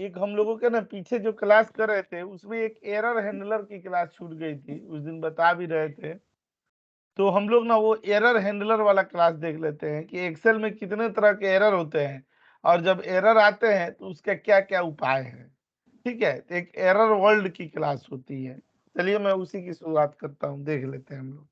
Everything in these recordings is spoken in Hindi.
एक हम लोगों के ना पीछे जो क्लास कर रहे थे उसमें एक एरर हैंडलर की क्लास छूट गई थी, उस दिन बता भी रहे थे। तो हम लोग ना वो एरर हैंडलर वाला क्लास देख लेते हैं कि एक्सेल में कितने तरह के एरर होते हैं और जब एरर आते हैं तो उसका क्या क्या उपाय है। ठीक है, तो एक एरर वर्ल्ड की क्लास होती है। चलिए मैं उसी की शुरुआत करता हूँ, देख लेते हैं हम लोग।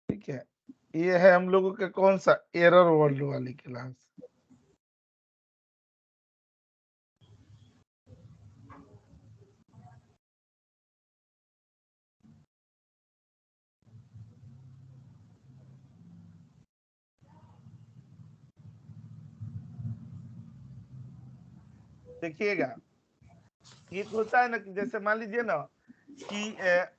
ठीक है, ये है हम लोगों का कौन सा एरर वर्ल्ड वाली क्लास। देखिएगा, एक होता है ना कि जैसे मान लीजिए ना कि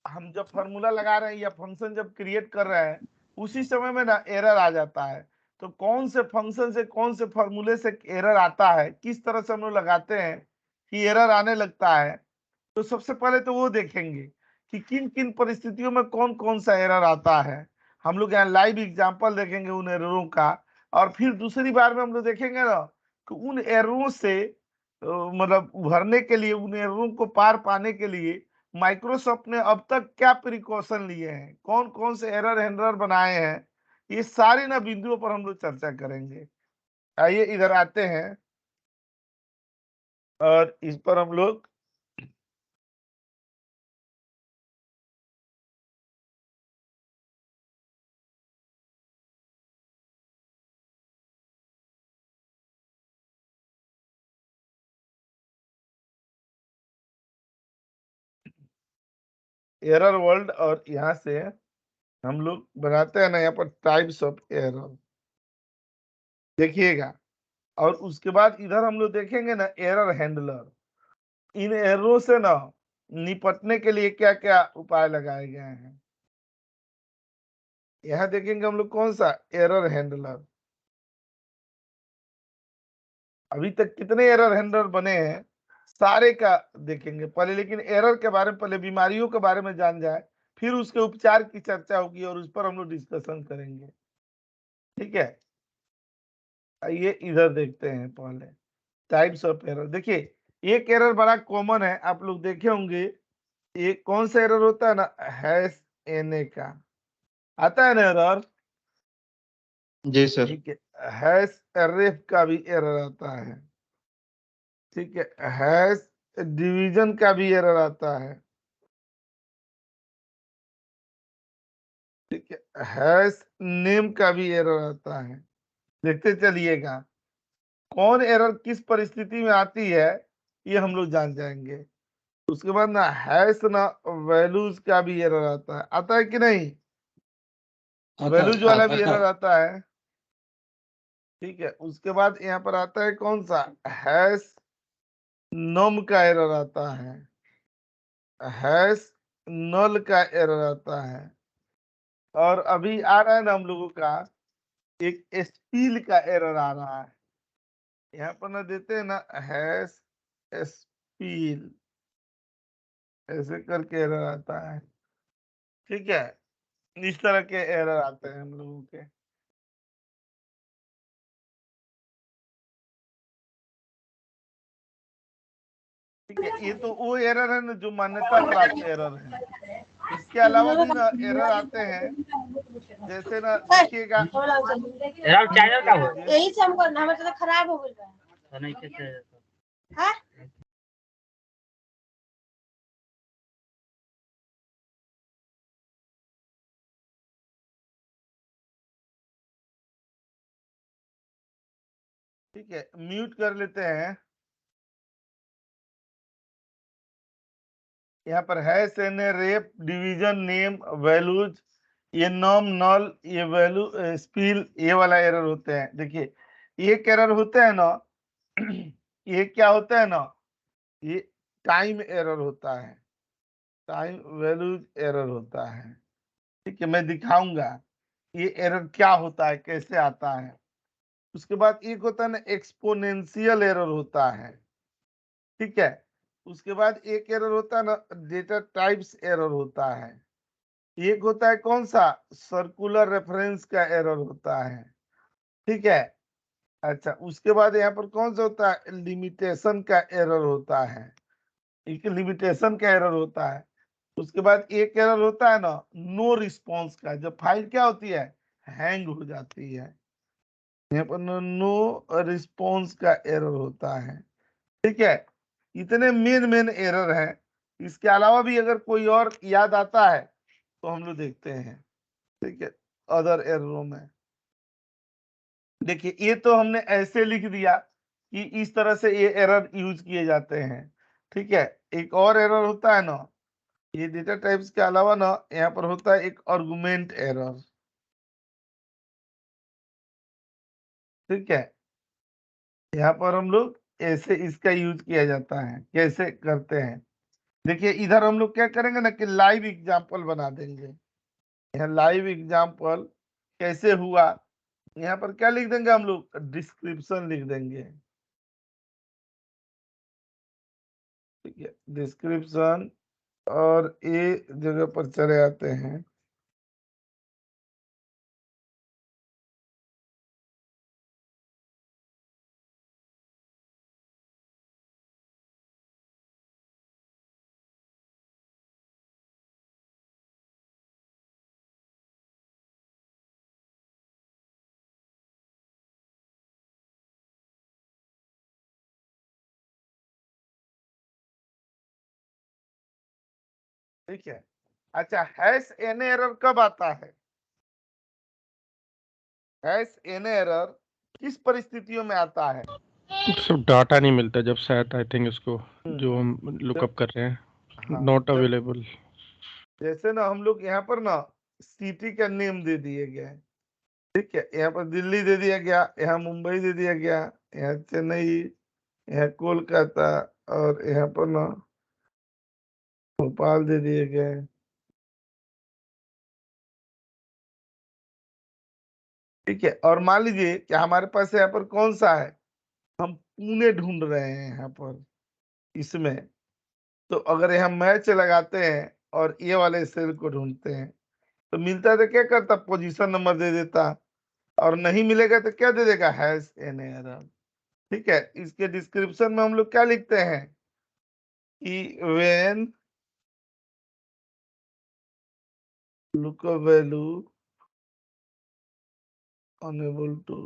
हम जब फॉर्मूला लगा रहे हैं या फंक्शन जब क्रिएट कर रहे हैं उसी समय में ना एरर आ जाता है। तो कौन से फंक्शन से कौन से फॉर्मूले से एरर आता है, किस तरह से हम लोग लगाते हैं कि एरर आने लगता है। तो सबसे पहले तो वो देखेंगे कि किन किन परिस्थितियों में कौन कौन सा एरर आता है। हम लोग यहाँ लाइव एग्जांपल देखेंगे उन एररों का। और फिर दूसरी बार में हम लोग देखेंगे ना कि उन एररों से मतलब उभरने के लिए, उन एररों को पार पाने के लिए माइक्रोसॉफ्ट ने अब तक क्या प्रिकॉशन लिए हैं, कौन कौन से एरर हैंडलर बनाए हैं, ये सारी ना बिंदुओं पर हम लोग चर्चा करेंगे। आइए इधर आते हैं और इस पर हम लोग एरर वर्ल्ड और यहाँ से हम लोग बनाते हैं ना यहाँ पर टाइप्स ऑफ एरर, देखिएगा। और उसके बाद इधर हम लोग देखेंगे ना एरर हैंडलर। इन एररों से ना निपटने के लिए क्या क्या उपाय लगाए गए हैं। यहाँ देखेंगे हम लोग कौन सा एरर हैंडलर। अभी तक कितने एरर हैंडलर बने हैं सारे का देखेंगे पहले, लेकिन एरर के बारे में पहले बीमारियों के बारे में जान जाए, फिर उसके उपचार की चर्चा होगी और उस पर हम लोग डिस्कशन करेंगे। ठीक है, आइए इधर देखते हैं पहले टाइप्स ऑफ एरर। देखिए, एक एरर बड़ा कॉमन है, आप लोग देखे होंगे। एक कौन सा एरर होता है ना, हैश एनए का आता है ना एरर। जी सर। ठीक है, हैश एरेफ का भी एरर आता है। ठीक है, हैश डिवीजन का भी एरर आता है। ठीक है, हैश नेम का भी एरर आता है। देखते चलिएगा कौन एरर किस परिस्थिति में आती है, ये हम लोग जान जाएंगे। उसके बाद ना हैश ना वैल्यूज का भी एरर आता है कि नहीं, वैल्यूज वाला भी एरर आता है। ठीक है, उसके बाद यहाँ पर आता है कौन सा, हैश नम का एरर आता है, हैश नल का एरर आता है। और अभी आ रहा है ना हम लोगों का एक स्पील का एरर आ रहा है। यहाँ पर ना देते हैं ना हैश स्पील, ऐसे करके एरर आता है। ठीक है, इस तरह के एरर आते हैं हम लोगों के। ठीक है, ये तो वो एरर है ना जो मान्यता प्राप्त एरर है। इसके अलावा भी ना एरर आते हैं, जैसे ना देखिएगा यही से हमको हमारे तो खराब हो गया है। ठीक है, म्यूट कर लेते हैं। यहाँ पर है सेने रेप डिवीजन नेम वैल्यूज, ये नॉम नल, ये वैल्यू स्पील, ये वाला एरर होते हैं। देखिए एक एरर होता है ना ये क्या होता है ना, ये टाइम एरर होता है, टाइम वैल्यूज एरर होता है। ठीक है, मैं दिखाऊंगा ये एरर क्या होता है, कैसे आता है। उसके बाद एक होता है ना एक्सपोनेंशियल एरर होता है। ठीक है, उसके बाद एक एरर होता है ना, डेटा टाइप्स एरर होता है। एक होता है कौन सा, सर्कुलर रेफरेंस का एरर होता है, ठीक है। अच्छा, उसके बाद यहाँ पर कौन सा होता है, लिमिटेशन का एरर होता है, एक लिमिटेशन का एरर होता है। उसके बाद एक एरर होता है ना, नो रिस्पॉन्स का, जब फाइल क्या होती है, हैंग हो जाती है। यहाँ पर नो रिस्पॉन्स का एरर होता है, ठीक है। इतने मेन एरर हैं। इसके अलावा भी अगर कोई और याद आता है तो हम लोग देखते हैं, ठीक है। अदर एररों में देखिए, ये तो हमने ऐसे लिख दिया कि इस तरह से ये एरर यूज किए जाते हैं, ठीक है। एक और एरर होता है ना, ये डेटा टाइप्स के अलावा ना यहाँ पर होता है एक आर्गुमेंट एरर, ठीक है। यहाँ पर हम लोग ऐसे इसका यूज किया जाता है, कैसे करते हैं देखिए। इधर हम लोग क्या करेंगे ना कि लाइव एग्जांपल बना देंगे। यहाँ लाइव एग्जांपल कैसे हुआ, यहाँ पर क्या लिख देंगे हम लोग, डिस्क्रिप्शन लिख देंगे, ठीक है, डिस्क्रिप्शन। और ये जगह पर चले आते हैं, ठीक है। अच्छा, हैश एन एरर कब आता है, हैश एन एरर किस परिस्थितियों में आता है, सब डाटा नहीं मिलता जब, शायद आई थिंक इसको जो हम जब लुकअप कर रहे हैं, हाँ नॉट जब अवेलेबल। जैसे ना हम लोग यहाँ पर ना सिटी का नेम दे दिए गए, ठीक है। यहाँ पर दिल्ली दे दिया गया, यहाँ मुंबई दे दिया गया, यहाँ चेन्नई, यहाँ कोलकाता, और यहाँ पर ना भोपाल दे दिए गए, ठीक है। और मान लीजिए कि हमारे पास यहाँ पर कौन सा है, हम पुणे ढूंढ रहे हैं यहाँ पर इसमें। तो अगर यहाँ मैच लगाते हैं और ये वाले सेल को ढूंढते हैं तो मिलता है तो क्या करता, पोजीशन नंबर दे देता, और नहीं मिलेगा तो क्या दे देगा, हैश एन एरर, ठीक है। इसके डिस्क्रिप्शन में हम लोग क्या लिखते हैं कि when lookup value unable to,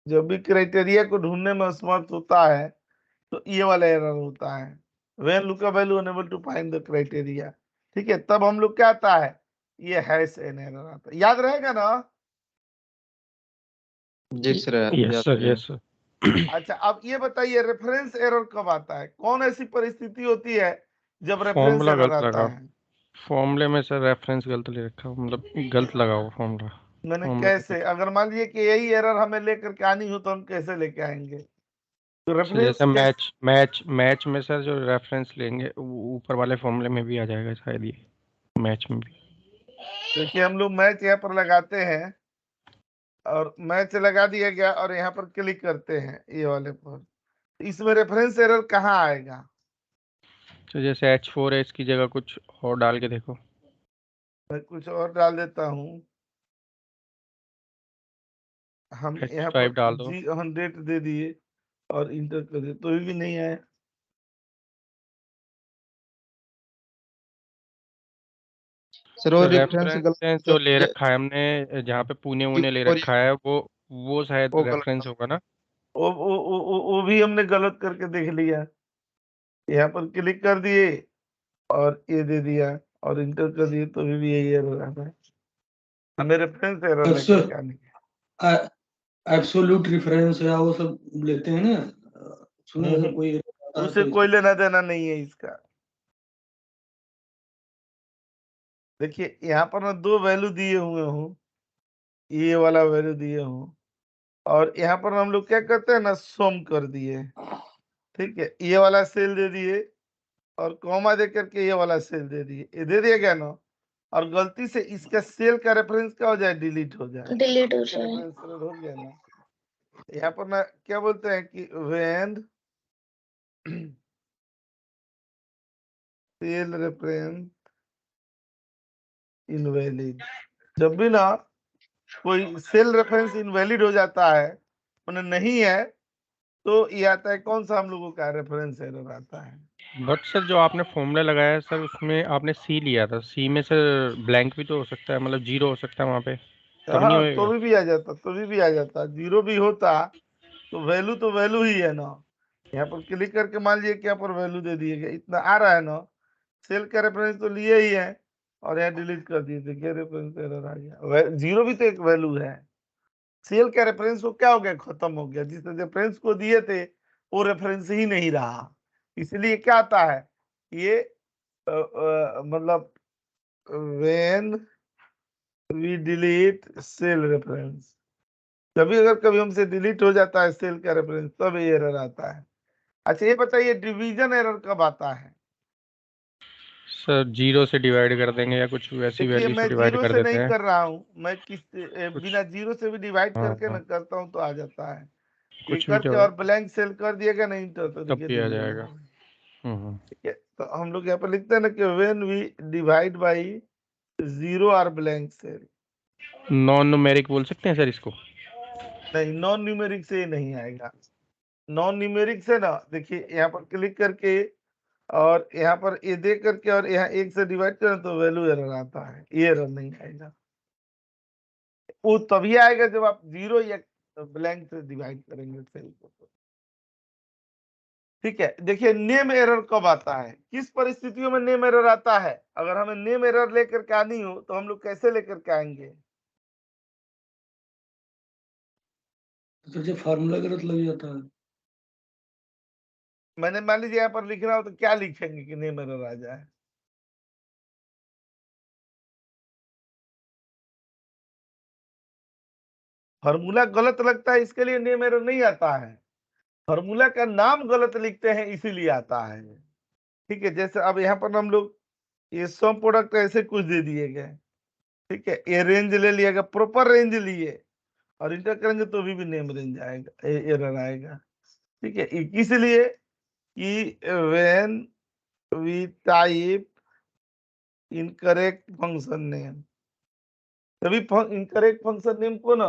जब भी क्राइटेरिया को ढूंढने में असमर्थ होता है तो ये वाला एरर होता है, when lookup value unable to find the criteria, ठीक है। तब हम लोग क्या आता है, ये हैश एन एरर आता है, याद रहेगा ना। जी sir, yes sir, yes sir. अच्छा, अब ये बताइए रेफरेंस एरर कब आता है, कौन ऐसी परिस्थिति होती है जब रेफरेंस फॉर्मूला एरर गलत आता लगा, है। फॉर्मूले में सर रेफरेंस गलत ले रखा, मतलब गलत लगा हुआ फॉर्मूला। मैंने फॉर्मूला कैसे, अगर मान लीजिए कि यही एरर हमें लेकर के आनी हो तो हम कैसे लेके आएंगे, तो सर रेफरेंस जैसे कैसे, मैच में सर जो रेफरेंस लेंगे ऊपर वाले फॉर्मूले में भी आ जाएगा शायद, ये मैच में भी। देखिए हम लोग मैच यहाँ पर लगाते हैं और मैच लगा दिया गया और यहाँ पर क्लिक करते हैं ये वाले पर, इसमें रेफरेंस एरर कहाँ आएगा, तो जैसे H4 की जगह कुछ और डाल के देखो। मैं कुछ और डाल देता हूँ। हम यहाँ H5 पर डाल दो। G100 दे दिए और इंटर कर दिए तो भी नहीं आया। सर वो रेफरेंस रेफरेंस जो ले रखा है हमने, जहाँ पे पुणे उने ले रखा है, वो शायद वो रेफरेंस होगा ना। वो भी हमने गलत करके देख लिया, यहाँ पर क्लिक कर दिए और ये दे दिया और इंटर कर दिए तो भी यही एरर आ रहा है, हमें रेफरेंस एरर लेकर के आनी है। एब्सोल्यूट रेफरेंस या वो सब लेते हैं ना, सुने अगर कोई उसे कोई लेना देना नहीं है इसका। देखिए यहाँ पर ना दो वैल्यू दिए हुए हूँ, ये वाला वैल्यू दिए हूँ और यहाँ पर हम लोग क्या करते हैं ना, सम कर दिए, ठीक है। ये वाला सेल दे दिए और कॉमा दे करके ये वाला सेल दे दिए, ये दे दिया गया ना, और गलती से इसका सेल का रेफरेंस क्या हो जाए, डिलीट हो जाए, डिलीट हो इसका जाए। रेफरेंस हो गया ना। यहाँ पर ना क्या बोलते हैं कि व्हेन सेल रेफरेंस इनवैलिड। जब भी ना कोई सेल रेफरेंस इनवैलिड हो जाता है, उन्हें नहीं है, तो ये आता है कौन सा हम लोगों का रेफरेंस एरर आता है। बट सर जो आपने फॉर्मूला लगाया है सर, उसमें आपने सी लिया था, सी में सर ब्लैंक भी तो हो सकता है, मतलब जीरो हो सकता है वहाँ पे, तब नहीं हाँ, होएगा? तो भी आ जाता, भी आ जाता, जीरो भी होता तो वैल्यू ही है ना। यहाँ पर क्लिक करके मान लीजिए कि यहाँ पर वैल्यू दे दिए गए, इतना आ रहा है ना, सेल का रेफरेंस तो लिए ही है, और यहाँ डिलीट कर दिए, देखिए रेफरेंस एरर आ गया। जीरो भी तो एक वैल्यू है। सेल का रेफरेंस को क्या हो गया, खत्म हो गया, जिस रेफरेंस को दिए थे वो रेफरेंस ही नहीं रहा, इसलिए क्या आता है ये मतलब when we delete cell reference, कभी अगर कभी हमसे डिलीट हो जाता है सेल का रेफरेंस, तब ये एरर आता है। अच्छा ये बताइए डिवीजन एरर कब आता है। सर जीरो से डिवाइड कर देंगे या कुछ वैसी देखिए वैल्यू से मैं डिवाइड जीरो कर से देते नहीं हैं कर रहा हूँ, मैं कुछ। बिना जीरो से भी डिवाइड हाँ करके हाँ, ना करता हूँ तो आ जाता है। ये कुछ भी करके तो और ब्लैंक सेल कर दिएगा नहीं तो तब देखिए भी आ डिलीट हो जाएगा। जाएगा। हम्म। ठीक है, तो हम लोग यहाँ पर लिखते हैं ना कि when we divide by zero or blank cell. Non numeric बोल सकते हैं सर इसको? नहीं, नॉन न्यूमेरिक से नहीं आएगा। नॉन न्यूमेरिक से ना, देखिए यहाँ पर क्लिक करके और यहाँ पर ये दे करके और यहाँ एक से डिवाइड करें तो वैल्यू एरर आता है, ये एरर नहीं आएगा। वो तभी आएगा जब आप जीरो या ब्लैंक से डिवाइड करेंगे सेल को। ठीक है, देखिए नेम एरर कब आता है, किस परिस्थितियों में नेम एरर आता है। अगर हमें नेम एरर लेकर के आनी हो तो हम लोग कैसे लेकर के आएंगे। तो जब फार्मूला गलत लग जाता है। मैंने मान लीजिए यहाँ पर लिख रहा हूं तो क्या लिखेंगे कि नेम एरर आ जाए। फॉर्मूला गलत लगता है इसके लिए नेम एरर नहीं आता है, फॉर्मूला का नाम गलत लिखते हैं इसीलिए आता है। ठीक है, जैसे अब यहाँ पर हम लोग ये सम प्रोडक्ट ऐसे कुछ दे दिए गए, ठीक है, ये रेंज ले लिया गया, प्रॉपर रेंज लिए और इंटर करेंगे तो भी नेम रेंज आएगा, एरर आएगा। ठीक है, किस लिए कि when we type incorrect function name, तभी इनकरेक्ट फंक्शन नेम को ना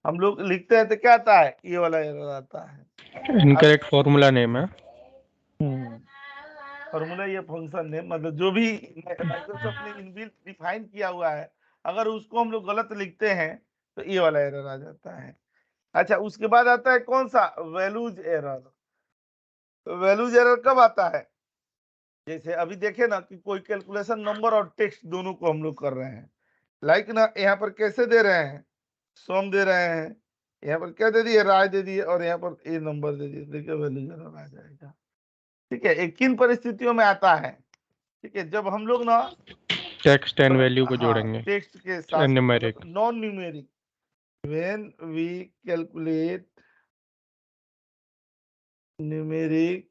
हम लोग लिखते हैं तो क्या आता है, ये वाला एरर आता है। इनकरेक्ट फॉर्मूला नेम है। फॉर्मूला ये फंक्शन नेम मतलब जो भी माइक्रोसॉफ्ट ने इनबिल्ट डिफाइन किया हुआ है, अगर उसको हम लोग गलत लिखते हैं तो ये वाला एरर आ जाता है। अच्छा उसके बाद आता है कौन सा, वैल्यूज एरर। तो वैल्यूज एरर कब आता है, जैसे अभी देखे ना कि कोई कैलकुलेशन नंबर और टेक्स्ट दोनों को हम लोग कर रहे हैं, लाइक ना यहाँ पर कैसे दे रहे हैं, सम दे रहे हैं, यहाँ पर क्या दे दिए, राय दे दिए, और यहाँ पर ये नंबर दे दिए, देखिए वैल्यूज एरर आ जाएगा। ठीक है, एक किन परिस्थितियों में आता है, ठीक है, जब हम लोग ना टेक्स्ट एंड वैल्यू को हाँ जोड़ेंगे, टेक्स्ट के साथ न्यूमेरिक। मतलब non numeric, when we calculate numeric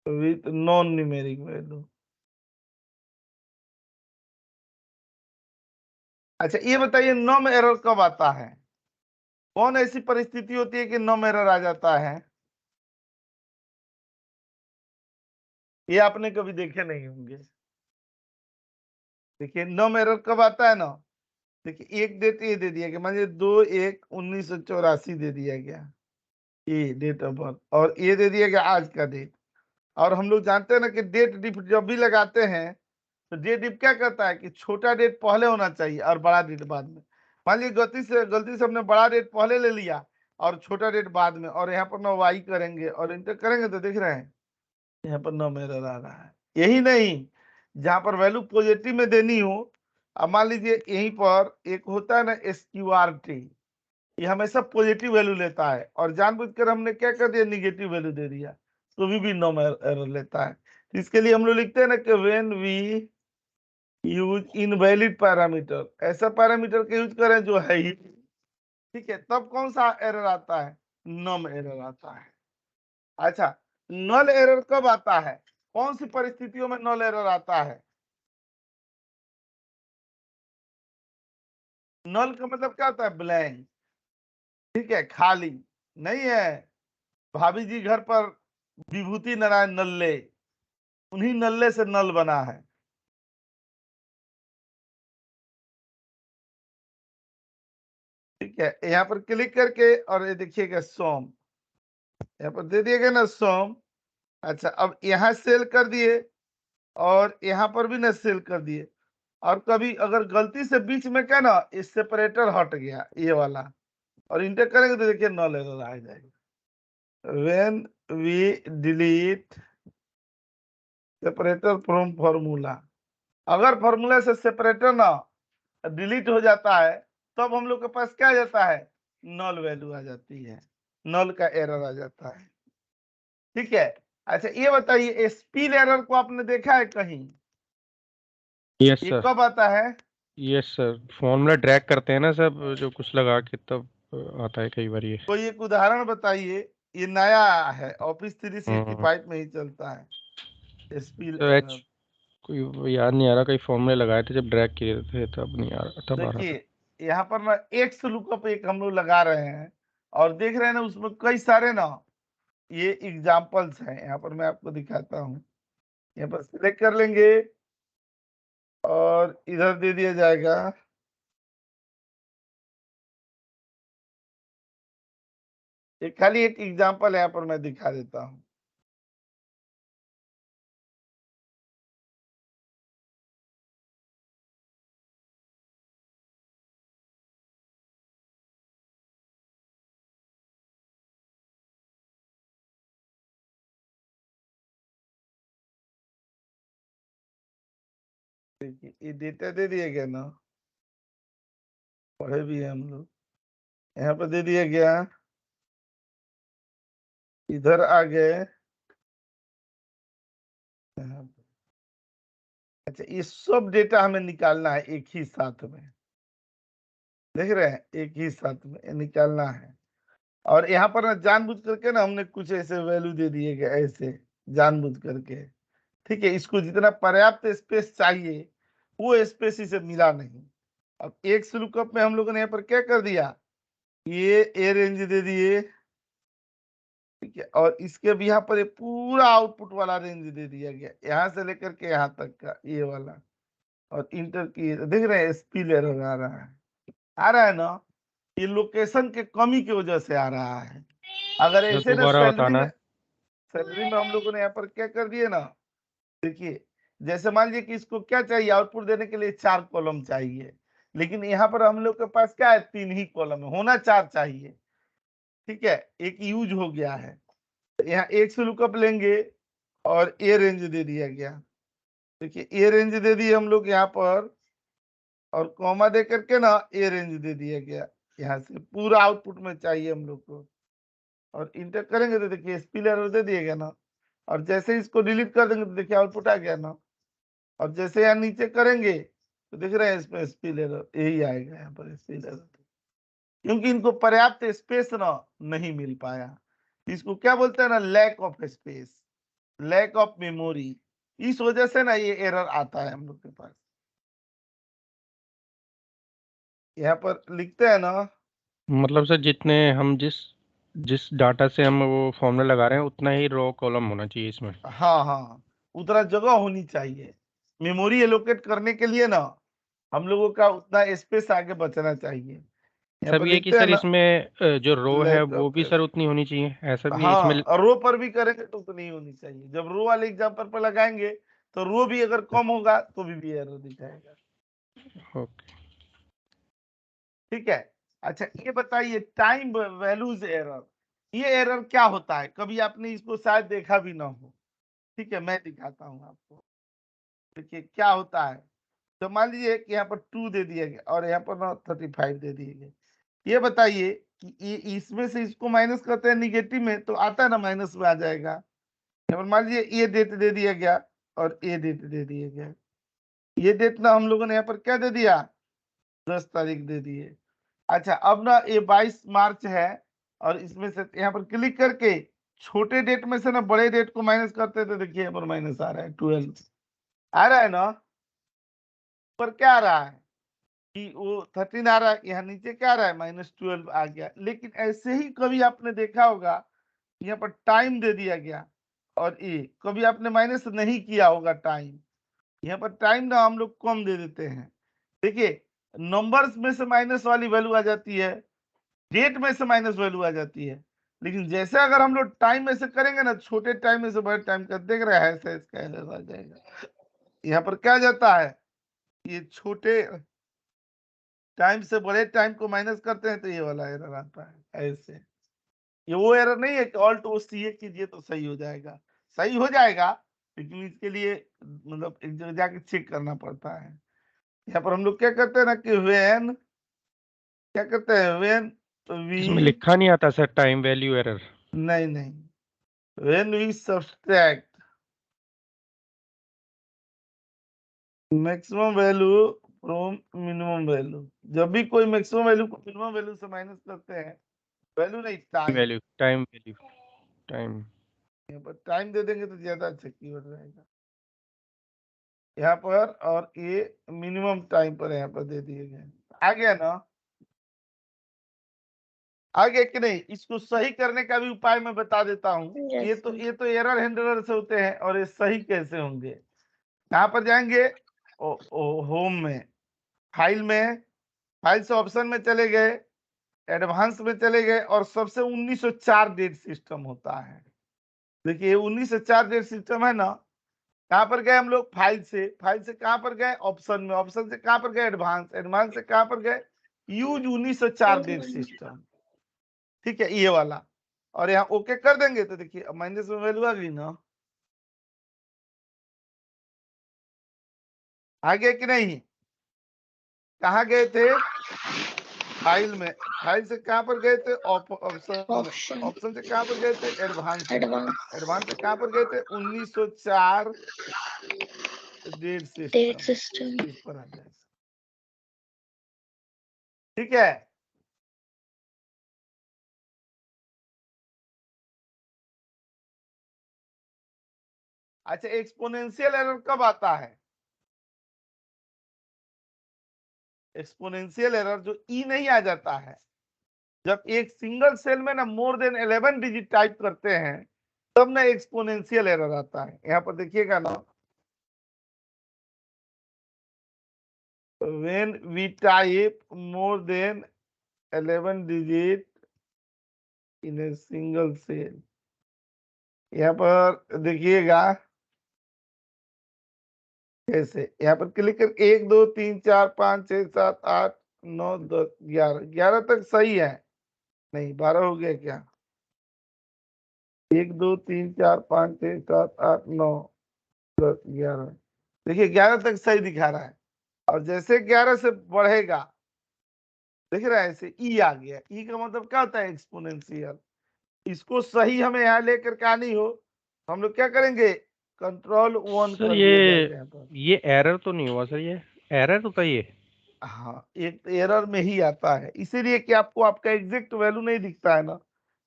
with non numeric value. अच्छा ये बताइए नॉम एरर कब आता है, कौन ऐसी परिस्थिति होती है कि नॉम एरर आ जाता है। ये आपने कभी देखे नहीं होंगे। देखिए नॉम एरर कब आता है ना, देखिए एक डेट ये दे दिया गया, मान लीजिए 2/1/1984 दे दिया गया, ये डेट ऑफ बर्थ, और ये दे दिया गया आज का डेट। और हम लोग जानते हैं ना कि डेट डिप जब भी लगाते हैं तो डेट डिप क्या करता है कि छोटा डेट पहले होना चाहिए और बड़ा डेट बाद में। मान लीजिए गलती से हमने बड़ा डेट पहले ले लिया और छोटा डेट बाद में, और यहाँ पर 9 करेंगे और इंटर करेंगे तो देख रहे हैं यहाँ पर 9 एरर आ रहा है। यही नहीं, जहां पर वैल्यू पॉजिटिव में देनी हो, अब मान लीजिए यहीं पर एक होता है ना SQRT, ये हमेशा पॉजिटिव वैल्यू लेता है, और जानबूझकर हमने क्या कर दिया, निगेटिव वैल्यू दे दिया, तो भी नो एरर लेता है। तो इसके लिए हम लोग लिखते हैं ना कि when we use invalid parameter, ऐसा पैरामीटर का यूज करें जो है ही, ठीक है, तब कौन सा एरर आता है, नम एरर आता है। अच्छा नल एरर कब आता है, कौन सी परिस्थितियों में नल एरर आता है। नल का मतलब क्या होता है, ब्लैंक, ठीक है, खाली, नहीं है। भाभी जी घर पर विभूति नारायण नल्ले, उन्हीं नल्ले से नल बना है। ठीक है, यहाँ पर क्लिक करके और ये देखिएगा सोम, यहाँ पर दे दिएगा ना सोम। अच्छा, अब यहाँ सेल कर दिए और यहाँ पर भी ना सेल कर दिए, और कभी अगर गलती से बीच में क्या ना इस सेपरेटर हट गया ये वाला, और इंटर करेंगे तो देखिए नल एरर आ जाएगा। When we delete separator from formula, अगर फॉर्मूला से सेपरेटर ना डिलीट हो जाता है तब हम लोग के पास क्या आ जाता है, नल वैल्यू आ जाती है, नल का एरर आ जाता है। ठीक है। अच्छा ये बताइए, स्पिल एरर को आपने देखा है कहीं? यस ये सर, कब आता है? यस सर, फॉर्मूला ड्रैग करते हैं ना सब जो कुछ लगा के, तब आता है कई बार ये। कोई एक उदाहरण बताइए, ये नया है, ऑफिस 365 में ही चलता है स्पिल तो एरर। कोई याद नहीं आ रहा, कई फॉर्मूले लगाए थे जब ड्रैग किए थे, तब नहीं आ रहा, तब आ रहा था। देखिए यहाँ पर ना एक्स लुकअप एक हम लोग लगा रहे हैं और देख रहे हैं ना उसमें कई सारे ना ये एग्जाम्पल्स हैं। यहाँ पर मैं आपको दिखाता हूँ, यहाँ पर सिलेक्ट कर लेंगे और इधर दे दिया जाएगा। एक खाली एक एग्जाम्पल यहाँ पर मैं दिखा देता हूँ। देखिए ये डेटा दे दिया गया ना, पढ़े भी है हम लोग, यहाँ पर दे दिया गया, इधर आ गए यहाँ पे। अच्छा ये सब डेटा हमें निकालना है एक ही साथ में, देख रहे हैं, एक ही साथ में ये निकालना है। और यहाँ पर ना जानबूझ करके ना हमने कुछ ऐसे वैल्यू दे दिए गए ऐसे जानबूझ करके। ठीक है, इसको जितना पर्याप्त स्पेस चाहिए वो स्पेस इसे मिला नहीं। अब एक लुकअप में हम लोगों ने यहाँ पर क्या कर दिया, ये ए रेंज दे दिए। ठीक है, और इसके भी यहाँ पर ये पूरा आउटपुट वाला रेंज दे दिया गया, यहाँ से लेकर के यहाँ तक का ये वाला, और इंटर की देख रहे हैं स्पिल एरर आ रहा है ना, ये लोकेशन के कमी की वजह से आ रहा है। अगर सर ऐसे ना दोबारा बताना। सैलरी में हम लोगों ने यहाँ पर क्या कर दिए ना, देखिए जैसे मान लीजिए कि इसको क्या चाहिए, आउटपुट देने के लिए 4 कॉलम चाहिए, लेकिन यहाँ पर हम लोग के पास क्या है, 3 ही कॉलम है, होना 4 चाहिए। ठीक है, एक यूज हो गया है, तो यहाँ एक से लुकअप लेंगे और ए रेंज दे दिया गया। देखिए ए रेंज दे दिए हम लोग यहाँ पर, और कॉमा दे करके ना ए रेंज दे दिया गया, यहाँ से पूरा आउटपुट में चाहिए हम लोग को, और इंटर करेंगे तो देखिए स्पिल एरर दे दिएगा ना, और जैसे ही इसको डिलीट कर देंगे तो देखिए आउटपुट आ गया ना, और जैसे यहाँ नीचे करेंगे तो देख रहे हैं इसमें स्पिल एरर यही आएगा यहाँ पर स्पिल एरर, क्योंकि इनको पर्याप्त स्पेस ना नहीं मिल पाया। इसको क्या बोलते हैं ना, lack of space, lack of memory, इस वजह से ना ये एरर आता है हम लोग के पास। यहाँ पर लिखते हैं ना, मतलब सर जितने हम जिस डाटा से हम वो फॉर्मूला लगा रहे हैं उतना ही रो कॉलम होना चाहिए इसमें। हाँ हाँ उतना जगह होनी चाहिए, मेमोरी एलोकेट करने के लिए ना हम लोगों का उतना स्पेस आगे बचना चाहिए। यहाँ सब पर ये कि लिखते हैं सर ना, इसमें जो रो है लैक वो ऑफ, भी सर उतनी होनी चाहिए, ऐसा भी है हाँ, इसमें। और रो पर भी करेंगे तो उतनी होनी चाहिए। जब रो वाले एग्जाम्पल पर लगाएंगे तो रो भी अगर कम होगा तो भी एरर दिखाएगा। ओके। ठीक है। अच्छा ये बताइए टाइम वैल्यूज एरर, ये एरर क्या होता है, कभी आपने इसको शायद देखा भी ना हो। ठीक है, मैं दिखाता हूँ आपको। देखिए क्या होता है, तो मान लीजिए कि यहाँ पर 2 दे दिया गया और यहाँ पर ना 35 दे दिए गए। ये बताइए कि ये इसमें से इसको माइनस करते हैं निगेटिव में तो आता है ना, माइनस में आ जाएगा। यहाँ पर मान लीजिए ये डेट दे दिया गया और ये डेट दे दिया गया, ये डेट ना हम लोगों ने यहाँ पर क्या दे दिया, 10 तारीख दे दिए। अच्छा अब ना ये 22 मार्च है, और इसमें से यहाँ पर क्लिक करके छोटे डेट में से ना बड़े डेट को माइनस करते तो देखिए यहाँ पर माइनस आ रहा है, 12 आ रहा है ना, पर क्या आ रहा है, कि वो 13 आ रहा है, यहाँ नीचे क्या आ रहा है -12 आ गया। लेकिन ऐसे ही कभी आपने देखा होगा यहाँ पर टाइम दे दिया गया और ये कभी आपने माइनस नहीं किया होगा टाइम, यहाँ पर टाइम ना हम लोग कम दे देते हैं। देखिए नंबर्स में से माइनस वाली वैल्यू आ जाती है, डेट में से माइनस वैल्यू आ जाती है, लेकिन जैसे अगर हम लोग टाइम में से करेंगे ना, छोटे टाइम में से बड़े टाइम का देख रहे हैं ऐसे इसका एरर आ जाएगा। यहाँ पर क्या जाता है, ये छोटे टाइम से बड़े टाइम को माइनस करते हैं तो ये वाला एरर आता है ऐसे। ये वो एरर नहीं है कि ऑल्ट ओ सी ए कीजिए तो सही हो जाएगा, सही हो जाएगा, लेकिन इसके लिए मतलब एक जगह जाके चेक करना पड़ता है। यहाँ पर हम लोग क्या करते हैं ना कि व्हेन क्या करते हैं, व्हेन इसमें वी लिखा नहीं आता सर टाइम वैल्यू एरर। नहीं, when we subtract maximum value from minimum value, जब भी कोई मैक्सिमम वैल्यू को मिनिमम वैल्यू से माइनस करते हैं, वैल्यू नहीं टाइम, टाइम वैल्यू टाइम। यहाँ पर टाइम दे देंगे तो ज्यादा अच्छा कीवर्ड रहेगा यहाँ पर, और ये मिनिमम टाइम पर यहाँ पर दे दिए गए। आ गया ना, आ गया कि नहीं? इसको सही करने का भी उपाय मैं बता देता हूँ। ये तो एरर हैंडलर से होते हैं, और ये सही कैसे होंगे? कहाँ पर जाएंगे? होम में, फाइल में, फाइल से ऑप्शन में चले गए, एडवांस में चले गए, और सबसे 1904 डेट सिस्टम होता है। देखिए 1904 डेट सिस्टम है ना, कहाँ पर गए हम लोग? फाइल से कहाँ पर गए? ऑप्शन में, ऑप्शन से कहाँ पर गए? एडवांस, एडवांस से कहाँ पर गए? यूज 1904 डेट सिस्टम, ठीक है, ये वाला। और यहाँ ओके कर देंगे तो देखिए अब माइनस में वैल्यू आ गई ना, आ गया कि नहीं? कहाँ गए थे? फाइल में, फाइल से कहाँ पर गए थे? ऑप्शन में, ऑप्शन से कहाँ पर गए थे? एडवांस में, एडवांस से कहाँ पर गए थे? 1904 डेट सिस्टम, इस पर आ जाए, ठीक है। अच्छा, एक्सपोनेंशियल एरर कब आता है? एक्सपोनेंशियल एरर जो ई नहीं आ जाता है, जब एक सिंगल सेल में ना मोर देन 11 डिजिट टाइप करते हैं, तब ना एक्सपोनेंशियल एरर आता है। यहाँ पर देखिएगा ना, when we type more than 11 digit in a single cell, यहाँ पर देखिएगा कैसे, यहाँ पर क्लिक कर 1 2 3 4 5 6 7 8 9 10 11, 11 तक सही है, नहीं 12 हो गया क्या? 1 2 3 4 5 6 7 8 9 10 11, देखिए 11 तक सही दिखा रहा है। और जैसे 11 से बढ़ेगा, देख रहा है ऐसे ई आ गया, ई का मतलब क्या होता है? एक्सपोनेंशियल। इसको सही हमें यहाँ लेकर के आनी हो, हम लोग क्या करेंगे? कंट्रोल 1 सर कर दिया जाएगा यहाँ पर। ये एरर तो नहीं हुआ सर, ये एरर होता है ये? हाँ, एक एरर में ही आता है, इसीलिए कि आपको आपका एग्जैक्ट वैल्यू नहीं दिखता है ना,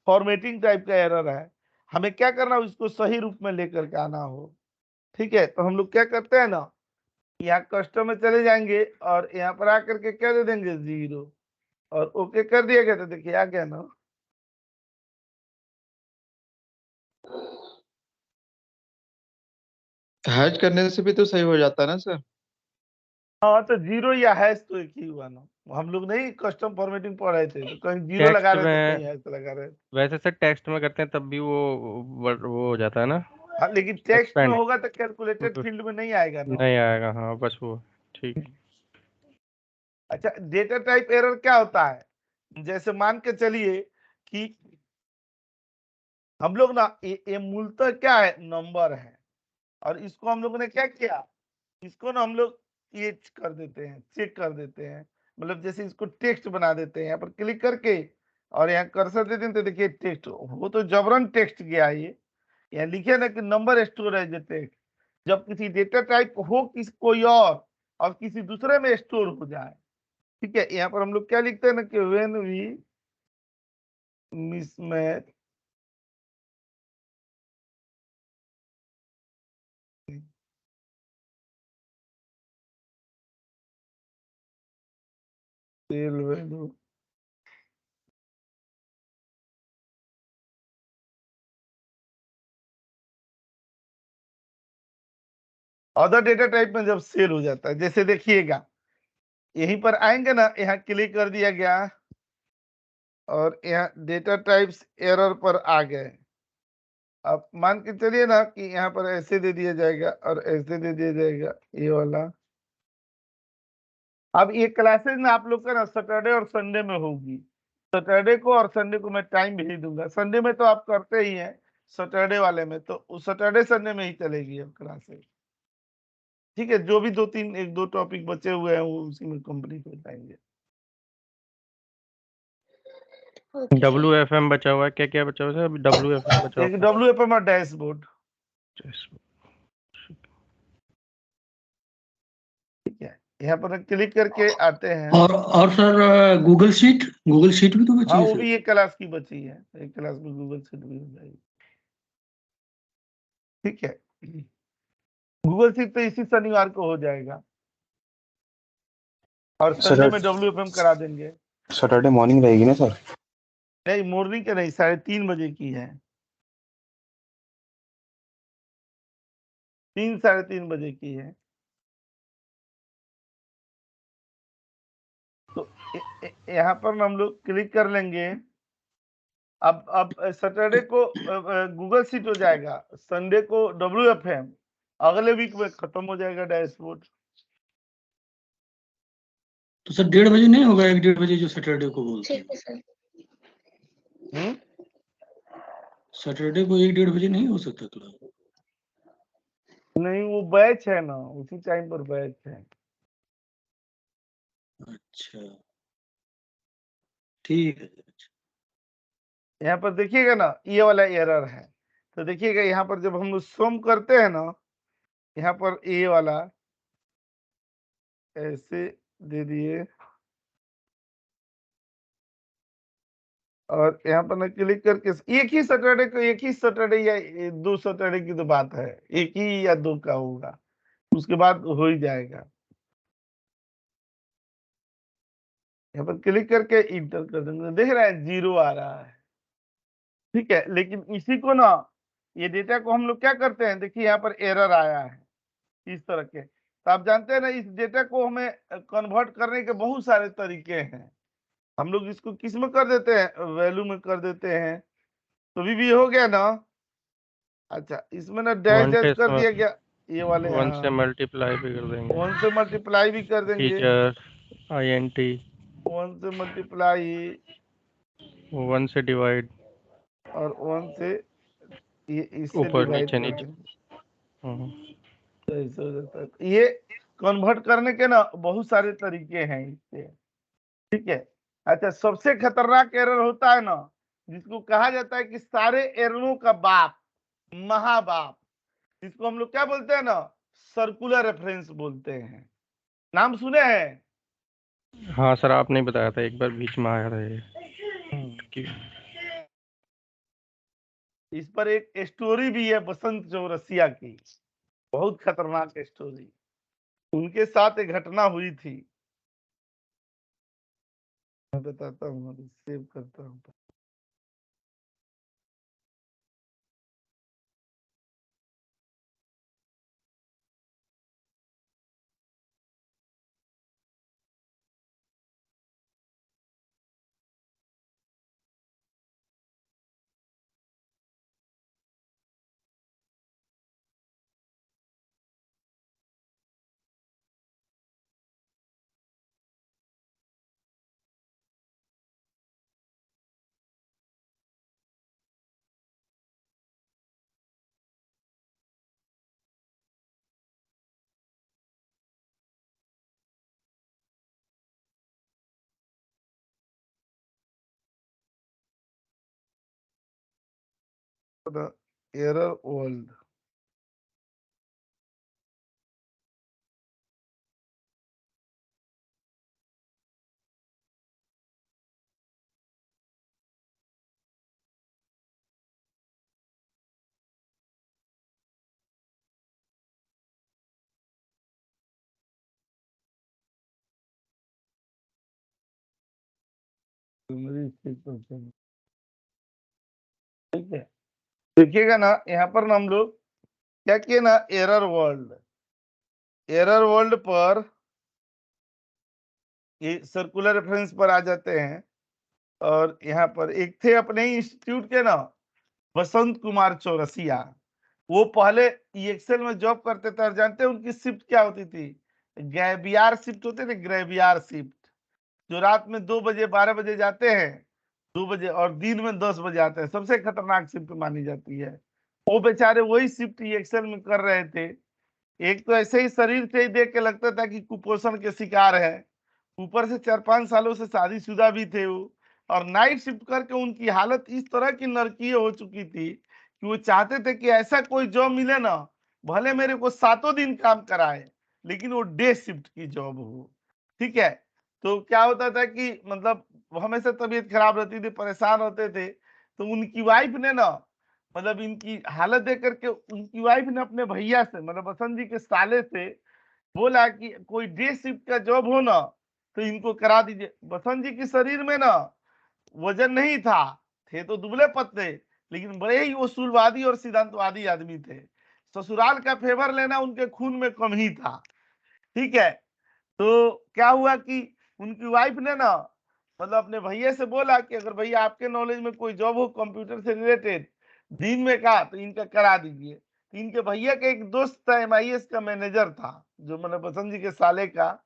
फॉर्मेटिंग टाइप का एरर है। हमें क्या करना है? उसको सही रूप में लेकर के आना हो, ठीक है। तो हम लोग क्या करते हैं ना, यहाँ कस्टम में चले जाएंगे और यहाँ पर आकर के क्या दे देंगे? 0, और ओके कर दिया गया तो देखिए आ गया ना। हैश करने से भी तो सही हो जाता है ना सर? हाँ तो 0 या हैश तो एक ही हुआ ना, हम लोग नहीं कस्टम फॉर्मेटिंग पढ़ रहे थे तो कहीं 0 लगा टेक्स्ट रहे थे, में कहीं हैश लगा रहे थे। वैसे सर टेक्स्ट में करते हैं तब भी वो हो जाता है ना, हाँ, लेकिन टेक्स्ट में एक्सपेंड। होगा तो कैलकुलेटेड फील्ड में नहीं आएगा ना। नहीं आएगा, हाँ बस वो ठीक। अच्छा, डेटा टाइप एरर क्या होता है? जैसे मान के चलिए कि हम लोग ना ये मूलतः क्या है? नंबर है, और इसको हम लोग ने क्या किया? इसको ना हम लोग ये कर देते हैं, चेक कर देते हैं, मतलब जैसे इसको टेक्स्ट बना देते हैं। यहाँ पर क्लिक करके और यहाँ कर्सर दे दें तो देखिए टेक्स्ट, वो तो जबरन टेक्स्ट गया ये। यहाँ लिखे ना कि नंबर स्टोरेज टेक्स्ट, जब किसी डेटा टाइप हो किसी कोई और किसी दूसरे में स्टोर हो जाए, ठीक है। यहाँ पर हम लोग क्या लिखते हैं ना कि when we mismatch cell value other data type में जब सेल हो जाता है, जैसे देखिएगा यहीं पर आएंगे ना, यहाँ क्लिक कर दिया गया और यहाँ डेटा टाइप्स एरर पर आ गए। अब मान के चलिए ना कि यहाँ पर ऐसे दे दिया जाएगा और ऐसे दे दिया जाएगा ये वाला। अब ये क्लासेस ना आप लोग का ना सैटरडे और संडे में होगी। सैटरडे को और संडे को मैं टाइम भेज दूंगा। संडे में तो आप करते ही हैं, सैटरडे वाले में तो उस सैटरडे संडे में ही चलेगी अब क्लासेस। ठीक है, जो भी दो तीन एक दो टॉपिक बचे हुए हैं वो उसी में कंप्लीट हो जाएंगे। WFM बचा हुआ है, क्या क्या बचा हुआ है? अभी WFM बचा एक हुआ है। WFM और डैशबोर्ड। ठीक है, यहाँ पर क्लिक करके आते हैं। और सर गूगल शीट भी तो बची हाँ है वो सर। भी एक क्लास की बची है, एक क्लास में गूगल शीट भी हो जाएगी। ठीक है, गूगल शीट तो इसी शनिवार को हो जाएगा और संडे में WFM करा देंगे। सैटरडे मॉर्निंग रहेगी ना सर? नहीं मॉर्निंग के नहीं, 3:30 बजे की है, 3 साढ़े 3 बजे की है। तो यहाँ पर हम लोग क्लिक कर लेंगे। अब सैटरडे को गूगल शीट हो जाएगा, संडे को WFM, अगले वीक में खत्म हो जाएगा डैशबोर्ड। तो सर 1:30 बजे नहीं होगा? 1-1:30 बजे जो सैटरडे को बोलते हैं, सैटरडे को 1-1:30 बजे नहीं हो सकता क्लास? नहीं वो बैच है ना, उसी टाइम पर बैच है। अच्छा ठीक है। यहाँ पर देखिएगा ना ये वाला एरर है, तो देखिएगा यहाँ पर जब हम सम करते हैं ना, यहाँ पर ये वाला ऐसे दे दिए और यहाँ पर ना क्लिक करके एक ही सैटरडे को, एक ही सैटरडे या 2 सैटरडे की तो बात है, एक ही या 2 का होगा, उसके बाद हो ही जाएगा। यहाँ पर क्लिक करके इंटर कर देंगे, देख रहे हैं 0 आ रहा है। ठीक है, लेकिन इसी को ना ये डेटा को हम लोग क्या करते हैं, देखिए यहाँ पर एरर आया है इस तरह के। तो आप जानते हैं ना इस डेटा को हमें कन्वर्ट करने के बहुत सारे तरीके हैं। हम लोग इसको किस में कर देते हैं, वैल्यू में कर देते हैं। तो भी हो गया ना। अच्छा इसमें ना डैश डैश कर दिया गया, ये वाले 1 से हाँ मल्टीप्लाई भी कर देंगे। 1 से मल्टीप्लाई भी कर देंगे, टीचर INT 1 से मल्टीप्लाई 1 से डिवाइड, और 1 से ये इससे ऊपर डिवाइड नीचे कर नीचे। देंगे, तो ऐसे हो जाता है। तो ये कन्वर्ट करने के ना बहुत सारे तरीके हैं इससे। ठीक है, अच्छा सबसे खतरनाक एरर होता है ना जिसको कहा जाता है कि सारे एररों का बाप, महाबाप, जिसको हम लोग क्या बोलते हैं ना, सर्कुलर रेफरेंस बोलते हैं। नाम सुने हैं? हाँ सर, आपने बताया था एक बार, बीच में आया था ये कि इस पर एक स्टोरी भी है बसंत चौरसिया की, बहुत खतरनाक स्टोरी, उनके साथ एक घटना हुई थी। मैं बताता हूँ, अभी सेव करता हूँ। एरर वर्ल्ड, ठीक है, देखिएगा ना यहाँ पर ना हम लोग क्या किए ना, एरर वर्ल्ड पर ये सर्कुलर रेफरेंस पर आ जाते हैं। और यहाँ पर एक थे अपने ही इंस्टीट्यूट के ना, बसंत कुमार चौरसिया, वो पहले एक्सेल में जॉब करते थे। और जानते हैं उनकी शिफ्ट क्या होती थी? ग्रेवियार शिफ्ट होते थे, ग्रेवियार शिफ्ट, जो रात में 2 बजे 12 बजे जाते हैं, 2 बजे, और दिन में 10 बजे आते हैं। सबसे खतरनाक शिफ्ट मानी जाती है। वो बेचारे वही शिफ्ट एक्सेल में कर रहे थे। एक तो ऐसे ही शरीर से ही देख के लगता था कि कुपोषण के शिकार है, ऊपर से 4-5 सालों से शादीशुदा भी थे वो। और नाइट शिफ्ट करके उनकी हालत इस तरह की नरकीय हो चुकी थी कि वो चाहते थे कि ऐसा कोई जॉब मिले ना, भले मेरे को 7 दिन काम कराए, लेकिन वो डे शिफ्ट की जॉब हो। ठीक है, तो क्या होता था कि मतलब वो हमेशा तबीयत खराब रहती थी, परेशान होते थे। तो उनकी वाइफ ने ना, मतलब इनकी हालत देख करके उनकी वाइफ ने अपने भैया से, मतलब बसंत जी के साले से बोला कि कोई डे शिफ्ट का जॉब हो ना तो इनको करा दीजिए। बसंत जी के शरीर में ना वजन नहीं था, थे तो दुबले पतले, लेकिन बड़े ही उसूलवादी और सिद्धांतवादी आदमी थे। ससुराल का फेवर लेना उनके खून में कम ही था। ठीक है, तो क्या हुआ कि उनकी वाइफ ने ना, मतलब अपने भैया से बोला कि अगर भैया आपके नॉलेज में कोई जॉब हो कंप्यूटर से रिलेटेड दिन में का, तो इनका करा दीजिए। तो इनके भैया का एक दोस्त था, MIS का मैनेजर था, जो मतलब बसंत जी के साले का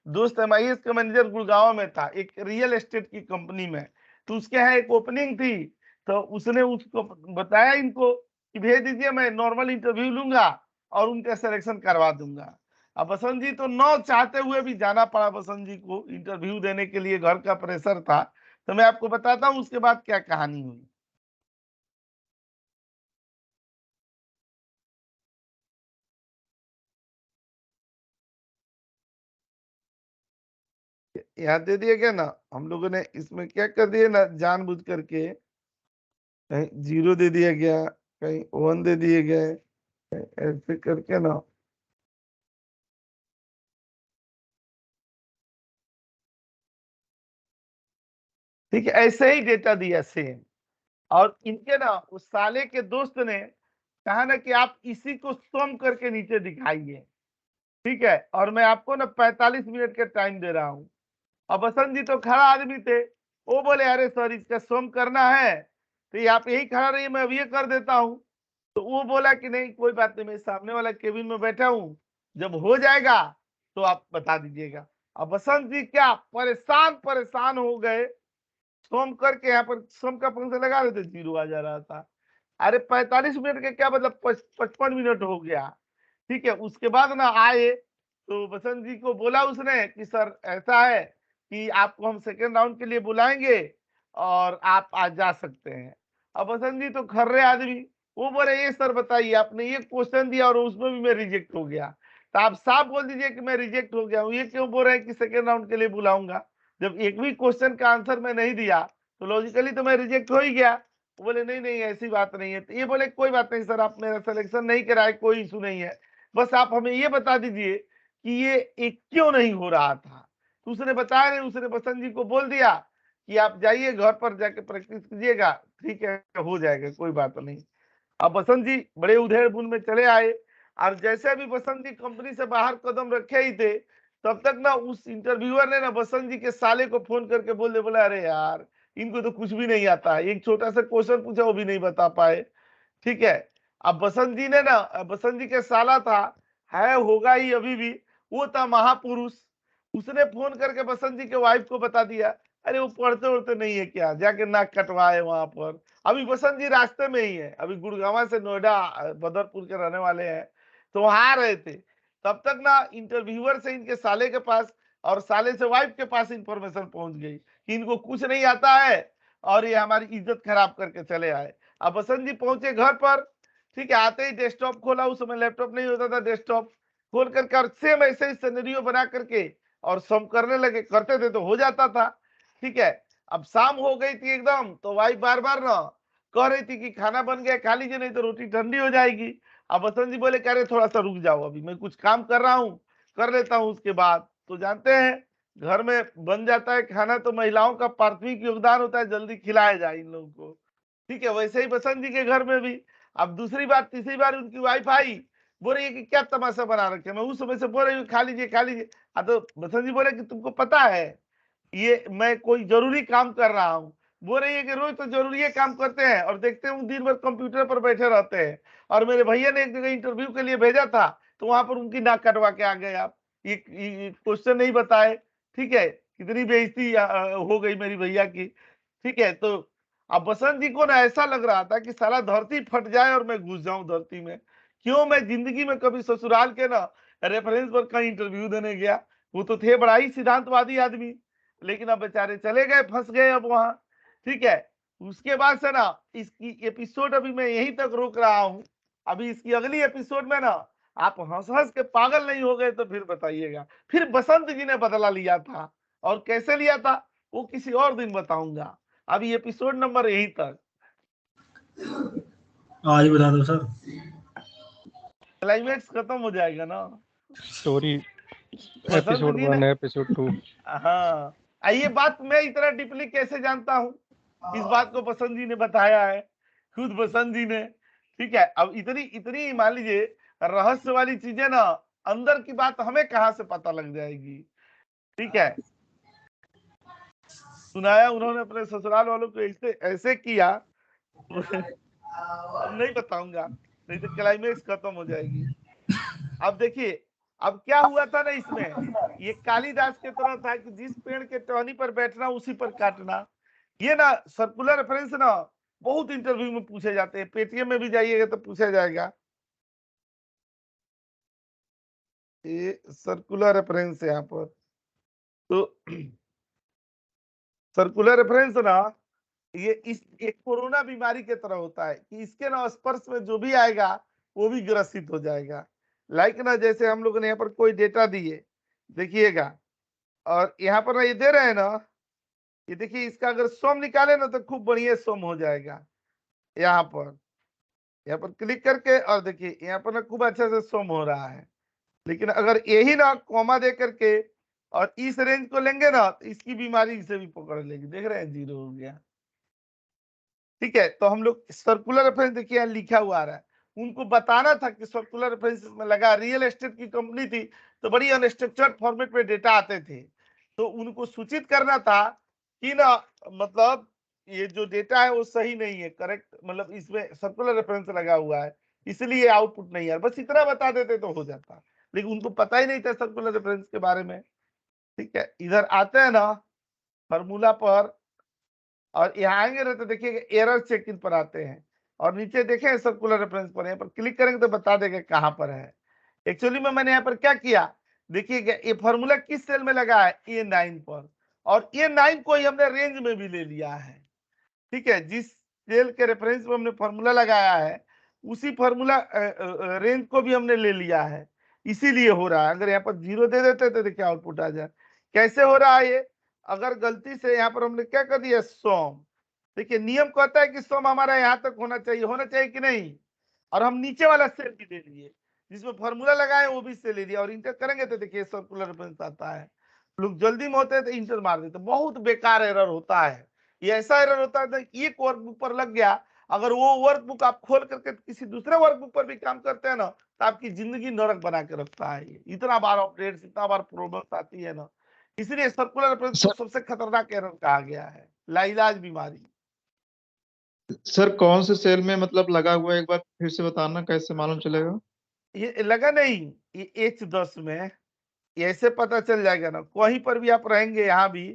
दोस्त MIS का मैनेजर गुड़गांव में था, एक रियल एस्टेट की कंपनी में। तो उसके यहाँ एक ओपनिंग थी, तो उसने उसको बताया इनको कि भेज दीजिए, मैं नॉर्मल इंटरव्यू लूंगा और उनका सिलेक्शन करवा दूंगा। अब बसंत जी तो न चाहते हुए भी जाना पड़ा बसंत जी को इंटरव्यू देने के लिए, घर का प्रेशर था। तो मैं आपको बताता हूँ उसके बाद क्या कहानी हुई। यहाँ दे दिया गया ना, हम लोगों ने इसमें क्या कर दिया ना, जानबूझ करके कहीं 0 दे दिया गया, कहीं 1 दे दिए गए, ऐसे करके ना। ठीक है, ऐसे ही डेटा दिया सेम। और इनके ना उस साले के दोस्त ने कहा ना कि आप इसी को सम करके नीचे दिखाइए। ठीक है, और मैं आपको ना 45 मिनट का टाइम दे रहा हूं। अब बसंत जी तो खड़ा आदमी थे, वो बोले अरे सर इसका सम करना है तो ये आप यही खड़ा रहिए, मैं अभी ये कर देता हूं। तो वो बोला कि नहीं कोई बात नहीं, मैं सामने वाला केबिन में बैठा हूं, जब हो जाएगा तो आप बता दीजिएगा। अब बसंत जी क्या परेशान परेशान हो गए, सम करके यहाँ पर सम का फंक्शन लगा रहे थे, 0 आ जा रहा था। अरे 45 मिनट के क्या मतलब 55 मिनट हो गया। ठीक है, उसके बाद ना आए तो बसंत जी को बोला उसने कि सर ऐसा है कि आपको हम सेकेंड राउंड के लिए बुलाएंगे और आप आज जा सकते हैं। अब बसंत जी तो खर्रे आदमी, वो बोले ये सर बताइए, आपने ये क्वेश्चन दिया और उसमें भी मैं रिजेक्ट हो गया, तो आप साफ बोल दीजिए कि मैं रिजेक्ट हो गया हूँ, ये क्यों बोल रहे हैं कि सेकेंड राउंड के लिए बुलाऊंगा? जब एक भी क्वेश्चन का आंसर मैं नहीं दिया तो लॉजिकली तो मैं रिजेक्ट हो ही गया। वो बोले नहीं नहीं ऐसी बात नहीं है। तो ये बोले कोई बात नहीं सर, आप मेरा सिलेक्शन नहीं कराए, कोई इशू नहीं है, बस आप हमें ये बता दीजिए कि ये एक क्यों नहीं हो रहा था। तो उसने बताया नहीं, उसने बसंत जी को बोल दिया कि आप जाइए घर पर जाके प्रैक्टिस कीजिएगा, ठीक है हो जाएगा कोई बात नहीं। अब बसंत जी बड़े उधेड़ बुन में चले आए। और जैसे भी बसंत जी कंपनी से बाहर कदम रखे ही थे, तब तक ना उस इंटरव्यूअर ने ना बसंत जी के साले को फोन करके बोला अरे यार इनको तो कुछ भी नहीं आता है, एक छोटा सा क्वेश्चन पूछा वो भी नहीं बता पाए। ठीक है, अब बसंत जी ने ना, बसंत जी के साला था, है होगा ही अभी भी, वो था महापुरुष। उसने फोन करके बसंत जी के वाइफ को बता दिया, अरे वो पढ़ते उड़ते नहीं है क्या, जाके नाक कटवाए वहां पर। अभी बसंत जी रास्ते में ही है, अभी गुड़गांव से नोएडा बदरपुर के रहने वाले हैं, तो वहां आ रहे थे। तब तक ना इंटरव्यूअर से इनके साले के पास और साले से वाइफ के पास इंफॉर्मेशन पहुंच गई कि इनको कुछ नहीं आता है और ये हमारी इज्जत खराब करके चले आए। अब बसंत जी पहुंचे घर पर, ठीक है, आते ही डेस्कटॉप खोला, उस समय लैपटॉप नहीं होता था, डेस्कटॉप खोल करके और सेम ऐसे ही सिनेरियो बना करके और सम करने लगे, करते थे तो हो जाता था। ठीक है, अब शाम हो गई थी एकदम, तो वाइफ बार बार ना कह रही थी कि खाना बन गया खा लीजिए नहीं तो रोटी ठंडी हो जाएगी। अब बसंत जी बोले कह रहे थोड़ा सा रुक जाओ, अभी मैं कुछ काम कर रहा हूँ, कर लेता हूँ उसके बाद। तो जानते हैं घर में बन जाता है खाना तो महिलाओं का प्राथमिक योगदान होता है, जल्दी खिलाया जाए इन लोगों को। ठीक है, वैसे ही बसंत जी के घर में भी। अब दूसरी बात, तीसरी बार उनकी वाइफ आई, बोल रही है कि क्या तमाशा बना रखे, मैं उस समय से बोल रही हूँ खा लीजिए खा लीजिए। तो बसंत जी बोले कि तुमको पता है ये मैं कोई जरूरी काम कर रहा हूँ। बोल रही है कि रोज तो जरूरी काम करते हैं और देखते हैं दिन भर कंप्यूटर पर बैठे रहते हैं। और मेरे भैया ने एक जगह इंटरव्यू के लिए भेजा था तो वहां पर उनकी नाक कटवा के आ गए आप, ये क्वेश्चन नहीं बताए। ठीक है, कितनी बेइज्जती हो गई मेरी भैया की। ठीक है, तो अब बसंत जी को ना ऐसा लग रहा था कि साला धरती फट जाए और मैं घुस जाऊं धरती में। क्यों, मैं जिंदगी में कभी ससुराल के ना रेफरेंस पर कहीं इंटरव्यू देने गया। वो तो थे बड़ा ही सिद्धांतवादी आदमी, लेकिन अब बेचारे चले गए, फंस गए अब वहां। ठीक है, उसके बाद से ना इसकी एपिसोड अभी मैं यहीं तक रोक रहा हूं। अभी इसकी अगली एपिसोड में ना आप हंस हंस के पागल नहीं हो गए तो फिर बताइएगा। फिर बसंत जी ने बदला लिया था, और कैसे लिया था वो किसी और दिन बताऊंगा। अभी एपिसोड नंबर यहीं तक। आज ही बता दो सर, क्लाइमेक्स खत्म हो जाएगा ना। स्टोरी बसंत एपिसोड जी 1 ने, एपिसोड 2। हाँ, ये बात मैं इतना डीपली कैसे जानता हूँ, इस बात को बसंत जी ने बताया है, खुद बसंत जी ने। ठीक है, अब इतनी इतनी मान लीजिए रहस्य वाली चीजें ना, अंदर की बात हमें कहां से पता लग जाएगी। ठीक है, सुनाया उन्होंने अपने ससुराल वालों को ऐसे ऐसे किया। अब नहीं बताऊंगा, नहीं तो क्लाइमेक्स खत्म हो जाएगी। अब देखिए, अब क्या हुआ था ना इसमें, ये कालिदास के तरह था कि जिस पेड़ के टहनी पर बैठना उसी पर काटना। ये ना सर्कुलर रेफरेंस ना बहुत इंटरव्यू में पूछे जाते हैं, पेटीएम में भी जाइएगा तो पूछा जाएगा। ये सर्कुलर रेफरेंस है यहाँ पर। तो सर्कुलर रेफरेंस ना ये इस एक कोरोना बीमारी के तरह होता है कि इसके ना स्पर्श में जो भी आएगा वो भी ग्रसित हो जाएगा। लाइक ना जैसे हम लोगों ने यहाँ पर कोई डेटा दिए, देखिएगा, और यहाँ पर ना ये दे रहे हैं ना, ये देखिए इसका अगर सोम निकाले ना तो खूब बढ़िया सोम हो जाएगा। यहाँ पर क्लिक करके और देखिए यहाँ पर ना खूब अच्छे से सोम हो रहा है। लेकिन अगर यही ना कॉमा दे करके और इस रेंज को लेंगे ना तो इसकी बीमारी इसे भी पकड़ लेगी। देख रहे हैं, 0 हो गया। ठीक है, तो हम लोग सर्कुलर रेफरेंस देखिए यहाँ लिखा हुआ आ रहा है। उनको बताना था कि सर्कुलर रेफरेंस में लगा, रियल एस्टेट की कंपनी थी तो बड़ी अनस्ट्रक्चर्ड फॉर्मेट में डेटा आते थे, तो उनको सूचित करना था कि ना मतलब ये जो डेटा है वो सही नहीं है, करेक्ट, मतलब इसमें सर्कुलर रेफरेंस लगा हुआ है इसलिए आउटपुट नहीं है। बस इतना बता देते तो हो जाता, लेकिन उनको पता ही नहीं था सर्कुलर रेफरेंस के बारे में। ठीक है, इधर आते हैं ना फॉर्मूला पर, और यहाँ आएंगे ना तो देखिए एरर चेक इन पर आते हैं, और नीचे देखें सर्कुलर रेफरेंस पर, यहाँ पर क्लिक करेंगे तो बता देगा कहाँ पर है। एक्चुअली में मैंने यहाँ पर क्या किया, देखिए ये फॉर्मूला किस सेल में लगा है, A9 पर, और A9 को ही हमने रेंज में भी ले लिया है। ठीक है, जिस सेल के रेफरेंस में हमने फॉर्मूला लगाया है उसी फॉर्मूला रेंज को भी हमने ले लिया है, इसीलिए हो रहा है। अगर यहाँ पर 0 दे देते तो देखिए आउटपुट आ जाए। कैसे हो रहा है ये, अगर गलती से यहाँ पर हमने क्या कर दिया, सोम, देखिए नियम कहता है कि सोम हमारा यहाँ तक होना चाहिए कि नहीं, और हम नीचे वाला सेल भी ले लिए जिसमें फॉर्मूला लगाए वो भी से ले लिया, और इंटर करेंगे तो देखिए सर्कुलर रेफरेंस आता है। लोग जल्दी में होते हैं तो इंटर मार देते, बहुत बेकार एरर होता है। ये ऐसा एरर होता है कि एक वर्कबुक पर लग गया, अगर वो वर्कबुक आप खोल करके किसी दूसरे वर्कबुक पर भी काम करते हैं ना तो आपकी जिंदगी नरक बना के रखता है। ये इतना बार अपडेट्स, इतना बार प्रॉब्लम्स आती है ना, इसलिए सर्कुलर रेफरेंस को सबसे खतरनाक एरर कहा गया है, लाइलाज बीमारी। सर कौन से सेल में मतलब लगा हुआ है, एक बार फिर से बताना, कैसे मालूम चलेगा? ये लगा नहीं, ये H10 में, ये ऐसे पता चल जाएगा ना, कहीं पर भी आप रहेंगे, यहाँ भी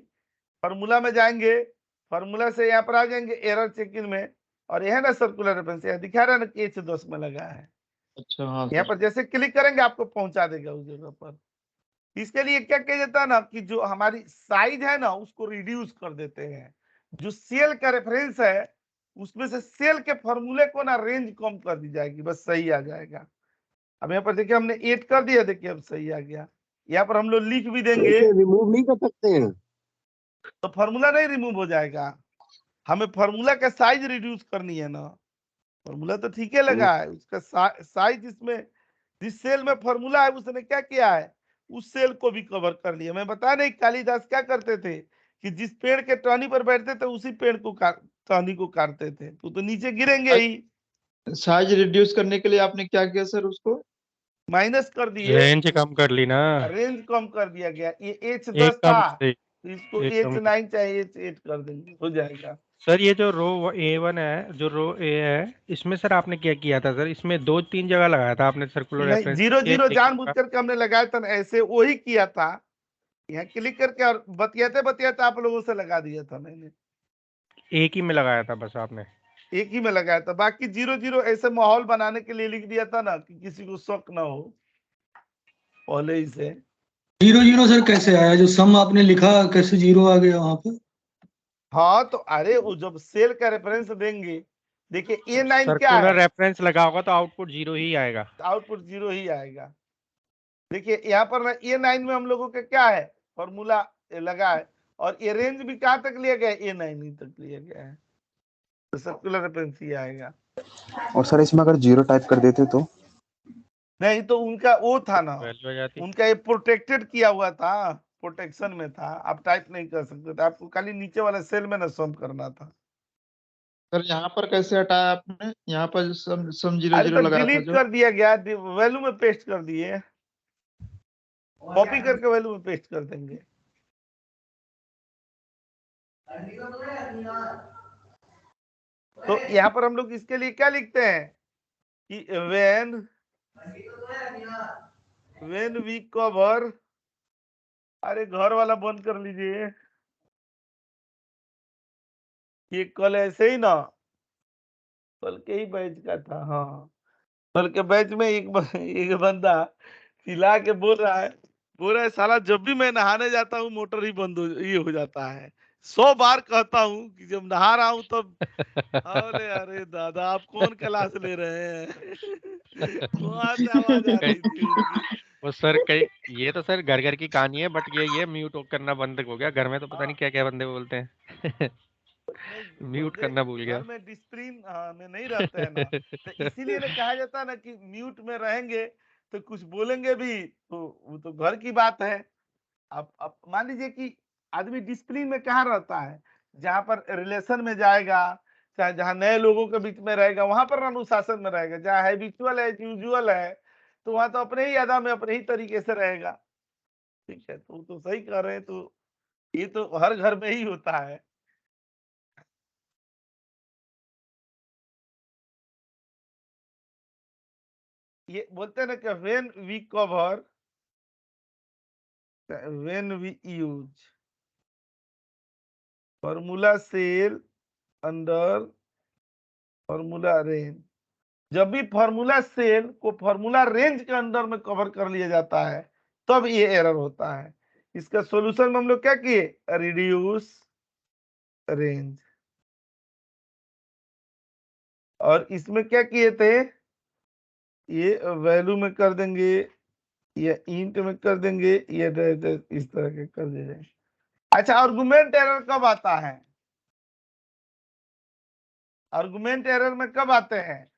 फॉर्मूला में जाएंगे, फॉर्मूला से यहाँ पर आ जाएंगे एरर चेक इन में, और यह ना सर्कुलर रेफरेंस यहाँ दिखा रहा है ना कि H10 में लगा है। अच्छा, हाँ यहाँ सर। पर जैसे क्लिक करेंगे आपको पहुंचा देगा उस जगह पर। इसके लिए क्या किया जाता है ना कि जो हमारी साइज है ना उसको रिड्यूस कर देते हैं, जो सेल का रेफरेंस है उसमें से सेल के फॉर्मूले को ना रेंज कम कर दी जाएगी, बस सही आ जाएगा। अब यहाँ पर देखिए हमने 8 कर दिया, देखिए अब सही आ गया। यहाँ पर हम लोग लिख भी देंगे रिमूव नहीं कर सकते हैं। तो फॉर्मूला नहीं रिमूव हो जाएगा, हमें फॉर्मूला का साइज रिड्यूस करनी है ना। फॉर्मूला तो ठीक है लगा है, उसका साइज, इसमें जिस सेल में फॉर्मूला है उसने क्या किया है, उस सेल को भी कवर कर लिया। मैं बता नहीं कालिदास क्या करते थे कि जिस पेड़ के टहनी पर बैठते थे उसी पेड़ को टहनी को काटते थे, तो नीचे गिरेंगे ही। साइज रिड्यूस करने के लिए आपने क्या किया सर उसको? माइनस कर दिए, रेंज कम कर ली ना, रेंज कम कर दिया गया। ये H10 एक कम था, थी, तो इसको एक कम थी। H9 चाहे H8 कर देंगे, हो जाएगा। सर ये जो रो A1 है, जो रो A है, इसमें सर आपने क्या किया था सर? इसमें 2-3 जगह लगाया था आपने सर्कुलर नहीं, रेफरेंस, 0-0 एक जानबूझ जगह करके हमने लगाया था ना, ऐसे वही किया था। यहाँ क्लिक करके और बतियाते बतियाते आप लोगों से लगा दिया था मैंने, एक ही में लगाया था बस आपने। एक ही में लगाया था। बाकी 0-0 ऐसे माहौल बनाने के लिए लिख दिया था ना कि किसी को शक ना हो पहले ही से। 0-0 सर कैसे आया? जो सम आपने लिखा कैसे 0 आ गया वहां पे? हाँ तो अरे वो जब सेल का रेफरेंस देंगे, देखिए A9 क्या सर्कुलर है, रेफरेंस लगा होगा तो आउटपुट 0 ही आएगा। आउटपुट 0 ही आएगा। देखिए यहाँ पर ना A9 में हम लोगों का क्या है, फॉर्मूला लगा है, और ये रेंज भी कहाँ तक लिया गया है, A9 ही तक लिया गया है, तो सर्कुलर रेफरेंस ही आएगा। और सर इसमें अगर 0 टाइप कर देते तो? नहीं तो उनका वो था ना, वैल्यू आ जाती। उनका ये प्रोटेक्टेड किया हुआ था, प्रोटेक्शन में था, आप टाइप नहीं कर सकते थे, आपको खाली नीचे वाले सेल में ना सम करना था। सर यहाँ पर कैसे हटाया आपने? यहाँ पर सम 0 अरे 0 तो लगाया था डिलीट जो। कर दिया गया, वैल्यू में पेस्ट कर दिए, कॉपी करके वैल्यू में पेस्ट कर देंगे। तो यहाँ पर हम लोग इसके लिए क्या लिखते हैं कि when we cover, अरे घर वाला बंद कर लीजिए, ये कल ऐसे ही ना, कल के ही बैच का था। हाँ, कल के बैच में एक बंदा चिल्ला के बोल रहा है साला जब भी मैं नहाने जाता हूँ मोटर ही बंद ये हो जाता है। 100 बार कहता हूँ कि जब नहा रहा हूँ तब। अरे अरे दादा, आप कौन क्लास ले रहे हैं? वहां से आवाज आ रही थी उनकी। वो सर कई, ये तो सर घर घर की कहानी है, बट ये म्यूट करना बंद हो गया घर में, तो पता नहीं क्या क्या बंदे बोलते हैं। नहीं, म्यूट बंदे करना भूल घर गया। में डिसिप्लिन में नहीं रहते हैं ना, तो इसीलिए ना कहा जाता है ना कि म्यूट में रहेंगे तो कुछ बोलेंगे भी तो वो तो घर की बात है। आप मान लीजिए कि आदमी डिसिप्लिन में कहाँ रहता है, जहां पर रिलेशन में जाएगा, चाहे जहां नए लोगों के बीच में रहेगा वहां पर अनुशासन में रहेगा, जहाँ हैबिचुअल है, यूजुअल है, तो वहां तो अपने ही अदा में अपने ही तरीके से रहेगा। ठीक है, तो सही कह रहे हैं, तो ये तो हर घर में ही होता है। ये बोलते हैं ना कि when we cover, when we use formula cell under formula range, जब भी फॉर्मूला सेल को फॉर्मूला रेंज के अंदर में कवर कर लिया जाता है तब ये एरर होता है। इसका सॉल्यूशन में हम लोग क्या किए, रिड्यूस रेंज, और इसमें क्या किए थे, ये वैल्यू में कर देंगे, ये इंट में कर देंगे, ये इस तरह के कर दीजिए। अच्छा, आर्गुमेंट एरर कब आता है, आर्गुमेंट एरर में कब आते हैं,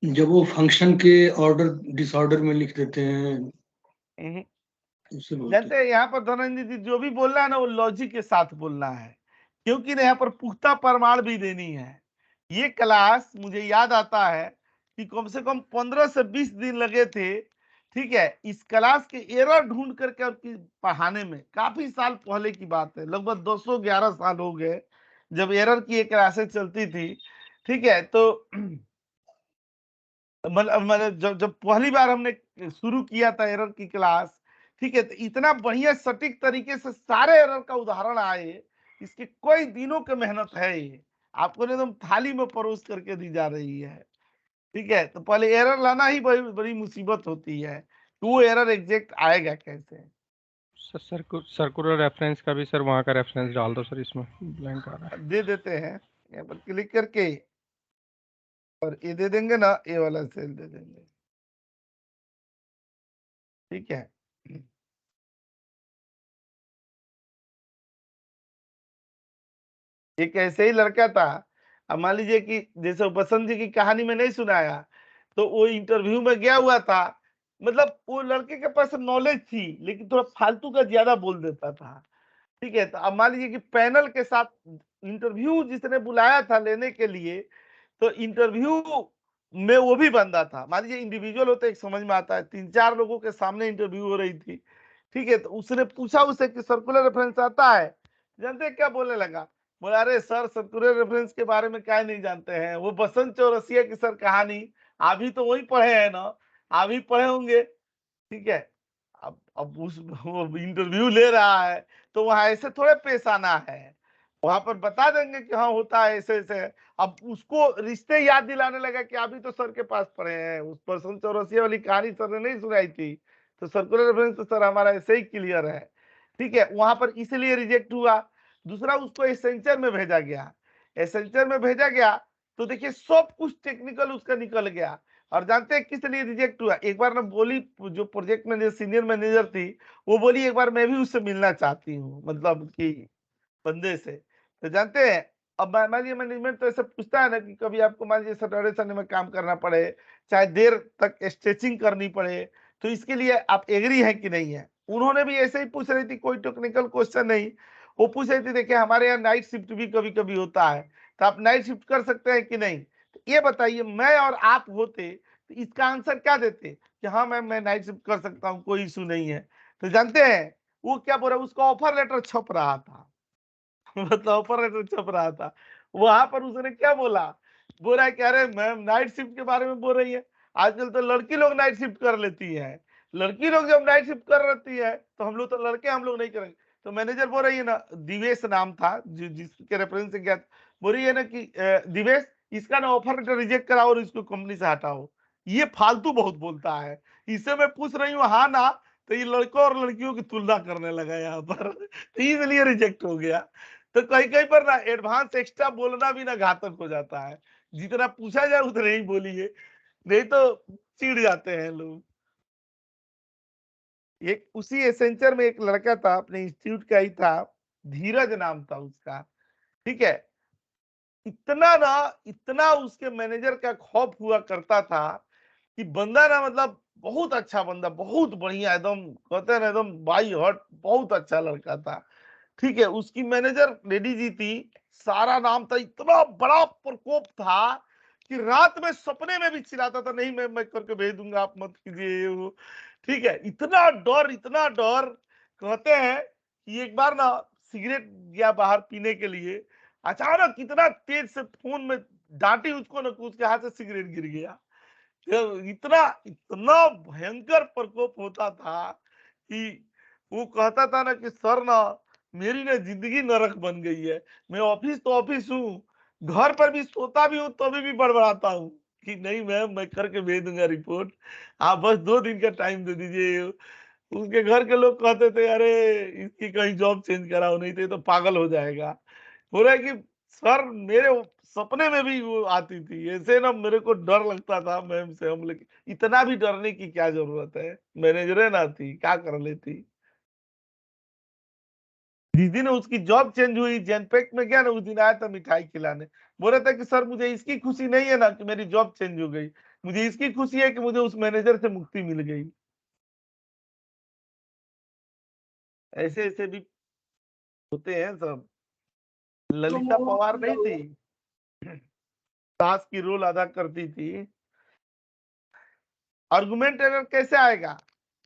जब वो फंक्शन के ऑर्डर डिसऑर्डर में लिख देते हैं, उससे बोलते जानते हैं यहाँ पर धनंजय जी जो भी बोलना है ना वो लॉजिक के साथ बोलना है, क्योंकि ना यहाँ पर पुख्ता प्रमाण भी देनी है। ये क्लास मुझे याद आता है कि कम से कम 15 से 20 दिन लगे थे, ठीक है, इस क्लास के एरर ढूंढ करके और पढ़ाने में। काफी साल पहले की बात है, लगभग 211 साल हो गए जब एरर की ये क्लासेस चलती थी। ठीक है, तो मतलब जब जब पहली बार हमने शुरू किया था एरर की क्लास, ठीक है, तो इतना बढ़िया सटीक तरीके से सारे एरर का उदाहरण आए, इसके कोई दिनों की मेहनत है, ये आपको एकदम थाली में परोस करके दी जा रही है। ठीक है, तो पहले एरर लाना ही बड़ी बड़ी मुसीबत होती है, तो वो एरर एग्जैक्ट आएगा कैसे। सर सर्कुलर रेफरेंस का भी सर वहाँ का रेफरेंस डाल दो सर, इसमें ब्लैंक आ रहा है। दे देते हैं, यहाँ पर क्लिक करके और ये दे देंगे ना, ये वाला सेल दे देंगे। ठीक है, एक ऐसे ही लड़का था, अब मान लीजिए कि जैसे बसंत जी की कहानी में नहीं सुनाया, तो वो इंटरव्यू में गया हुआ था, मतलब वो लड़के के पास नॉलेज थी लेकिन थोड़ा फालतू का ज्यादा बोल देता था। ठीक है, तो अब मान लीजिए कि पैनल के साथ इंटरव्यू जिसने बुलाया था लेने के लिए, तो इंटरव्यू में वो भी बंदा था। मान लीजिए इंडिविजुअल होते एक समझ में आता है, 3-4 लोगों के सामने इंटरव्यू हो रही थी। ठीक है, तो उसने पूछा उससे कि सर्कुलर रेफरेंस आता है? जानते हैं क्या बोलने लगा? बोला, अरे सर सर्कुलर रेफरेंस के बारे में क्या नहीं जानते हैं, वो बसंत चौरसिया की सर कहानी, आप भी तो वही पढ़े हैं ना, आप भी पढ़े होंगे। ठीक है, अब उस वो इंटरव्यू ले रहा है तो वहां ऐसे थोड़े पेश आना है, वहां पर बता देंगे कि हाँ होता है ऐसे ऐसे। अब उसको रिश्ते याद दिलाने लगा कि अभी तो सर के पास पढ़े हैं, उस बसंत चौरसिया वाली कहानी सर ने नहीं सुनाई थी, तो सर्कुलर रेफरेंस तो सर हमारा ऐसे ही क्लियर है। ठीक है, वहां पर इसलिए रिजेक्ट हुआ। दूसरा, उसको एसेंचर में भेजा गया। एसेंचर में भेजा गया तो देखिए सब कुछ टेक्निकल उसका निकल गया। और जानते हैं किस लिए रिजेक्ट हुआ? एक बार ना बोली, जो प्रोजेक्ट मैनेजर सीनियर मैनेजर थी, वो बोली एक बार मैं भी उससे मिलना चाहती हूँ, मतलब कि बंदे से। तो जानते हैं, अब मान लीजिए मैनेजमेंट तो ऐसे पूछता है ना कि कभी आपको मान लीजिए सैटरडे संडे में काम करना पड़े, चाहे देर तक स्ट्रेचिंग करनी पड़े, तो इसके लिए आप एग्री है कि नहीं है? उन्होंने भी ऐसे ही पूछ रही थी, कोई टेक्निकल क्वेश्चन नहीं। वो पूछ रही थी, देखिए हमारे यहाँ नाइट शिफ्ट भी कभी कभी होता है, तो आप नाइट शिफ्ट कर सकते हैं कि नहीं? तो ये बताइए, मैं और आप होते तो इसका आंसर क्या देते कि हाँ मैम मैं नाइट शिफ्ट कर सकता हूँ, कोई इशू नहीं है। तो जानते हैं वो क्या बोल रहा है? उसका ऑफर लेटर छप रहा था मतलब ऑपरेटर छप रहा था। वहां पर उसने क्या बोला? बोला कि अरे मैम नाइट शिफ्ट के बारे में बोल रही है, आजकल तो लड़की लोग नाइट शिफ्ट कर लेती है। लड़की लोग जब नाइट शिफ्ट कर लेती है तो हम लोग तो लड़के हम लोग नहीं करेंगे। तो मैनेजर बोल रही है ना, दिवेश नाम था जिसके रेफरेंस से गया, बोल रही है ना कि दिवेश इसका ना ऑफर लेटर रिजेक्ट कराओ और इसको कंपनी से हटाओ, ये फालतू बहुत बोलता है। इससे मैं पूछ रही हूँ हाँ ना, तो ये लड़कों और लड़कियों की तुलना करने लगा यहाँ पर तो इसलिए रिजेक्ट हो गया। तो कहीं कहीं पर ना एडवांस एक्स्ट्रा बोलना भी ना घातक हो जाता है, जितना पूछा जाए उतना ही बोलिए, नहीं तो चिढ़ जाते हैं लोग। एक उसी एसेंचर में एक लड़का था, अपने इंस्टीट्यूट का ही था, धीरज नाम था उसका। ठीक है, इतना ना, इतना उसके मैनेजर का खौफ हुआ करता था कि बंदा ना, मतलब बहुत अच्छा बंदा, बहुत बढ़िया, एकदम कहते हैं ना एकदम बाई हर्ट, बहुत अच्छा लड़का था। ठीक है, उसकी मैनेजर लेडी जी थी, सारा नाम था, इतना बड़ा प्रकोप था कि रात में सपने में भी चिल्लाता था, नहीं मैं करके भेज दूंगा, आप मत कीजिए ये वो। ठीक है, इतना डर, इतना डर। कहते हैं कि एक बार ना सिगरेट गया बाहर पीने के लिए, अचानक इतना तेज से फोन में डांटी उसको ना कि उसके हाथ से सिगरेट गिर गया। तो इतना इतना भयंकर प्रकोप होता था कि वो कहता था ना कि सर ना मेरी ना जिंदगी नरक बन गई है, मैं ऑफिस तो ऑफिस हूँ, घर पर भी सोता भी हूँ तो भी बड़बड़ाता हूँ कि नहीं मैम मैं करके भेज दूंगा रिपोर्ट, आप बस 2 दिन का टाइम दे दीजिए। उसके घर के लोग कहते थे अरे इसकी कहीं जॉब चेंज कराओ, नहीं तो ये तो पागल हो जाएगा। हो रहा है कि सर मेरे सपने में भी वो आती थी, ऐसे ना मेरे को डर लगता था मैम से। हम लोग इतना भी डरने की क्या जरूरत है, मैनेजर ना थी, क्या कर लेती। जिस दिन उसकी जॉब चेंज हुई, जनपैक्ट में गया ना, उस दिन आया था मिठाई खिलाने। बोल रहा था कि सर मुझे इसकी खुशी नहीं है ना कि मेरी जॉब चेंज हो गई, मुझे इसकी खुशी है कि मुझे उस मैनेजर से मुक्ति मिल गई। ऐसे ऐसे भी होते हैं सब। ललिता पवार नहीं थी, सास की रोल अदा करती थी। आर्गुमेंट एरर कैसे आएगा?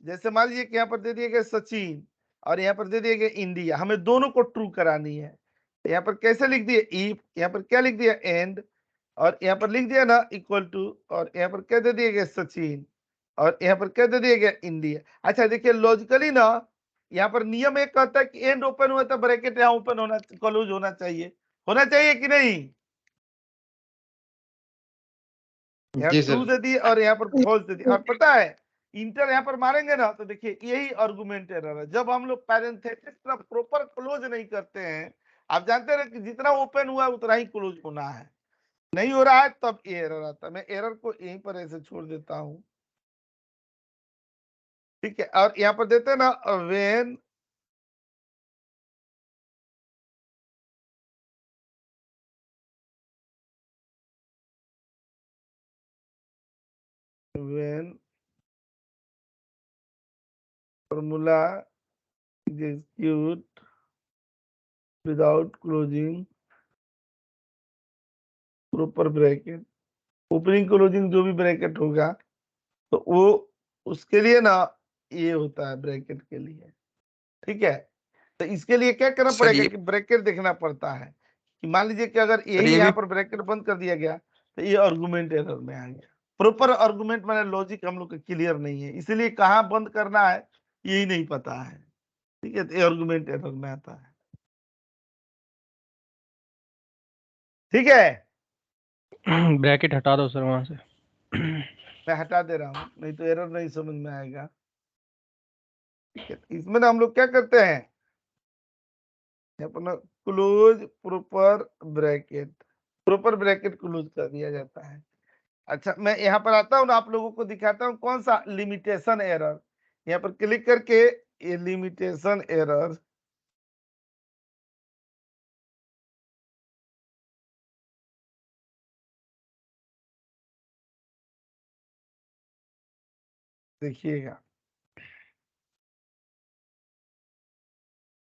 जैसे मान लीजिए कि यहाँ पर दे दिए गए सचिन और यहाँ पर दे दिए गए इंडिया, हमें दोनों को ट्रू करानी है। तो यहाँ पर कैसे लिख दिए? इफ, यहाँ पर क्या लिख दिया? एंड, और यहाँ पर लिख दिया ना इक्वल टू, और यहाँ पर क्या दे दिए गए? सचिन, और यहाँ पर क्या दे दिए गए? इंडिया। अच्छा देखिए लॉजिकली ना, यहाँ पर नियम एक कहता है कि एंड ओपन हुआ तो ब्रैकेट यहाँ ओपन होना, क्लोज होना चाहिए कि नहीं? यहाँ जी ट्रू सर। दे दी और यहाँ पर फॉल्स दे दी। और पता है इंटर यहाँ पर मारेंगे ना तो देखिए यही आर्गुमेंट एरर है, जब हम लोग पैरेंथेसिस का प्रॉपर क्लोज नहीं करते हैं। आप जानते हैं कि जितना ओपन हुआ है उतना ही क्लोज होना है, नहीं हो रहा है तब ये एरर आता है। मैं एरर को यहीं पर ऐसे छोड़ देता हूँ। ठीक है, और यहाँ पर देते हैं ना when when formula is executed without closing proper bracket, opening closing जो भी ब्रैकेट होगा तो वो उसके लिए ना ये होता है ब्रैकेट के लिए, ठीक है। तो इसके लिए क्या करना पड़ेगा कि ब्रैकेट देखना पड़ता है कि मान लीजिए कि अगर यही यहाँ पर ब्रैकेट बंद कर दिया गया तो ये आर्गुमेंट एरर में आ गया। प्रॉपर आर्गुमेंट माने लॉजिक हम लोग का क्लियर नहीं है, इसलिए कहाँ बंद करना है यही नहीं पता है, ठीक है। तो आर्गुमेंट एरर में आता है, ठीक है। ब्रैकेट हटा दो सर वहां से। मैं हटा दे रहा हूँ, नहीं तो एरर नहीं समझ में आएगा, ठीक है। इसमें ना हम लोग क्या करते हैं, अपना क्लोज प्रॉपर ब्रैकेट क्लोज कर दिया जाता है। अच्छा, मैं यहाँ पर आता हूँ ना, आप लोगों को दिखाता हूँ कौन सा लिमिटेशन एरर। यहाँ पर क्लिक करके ये लिमिटेशन एरर देखिएगा,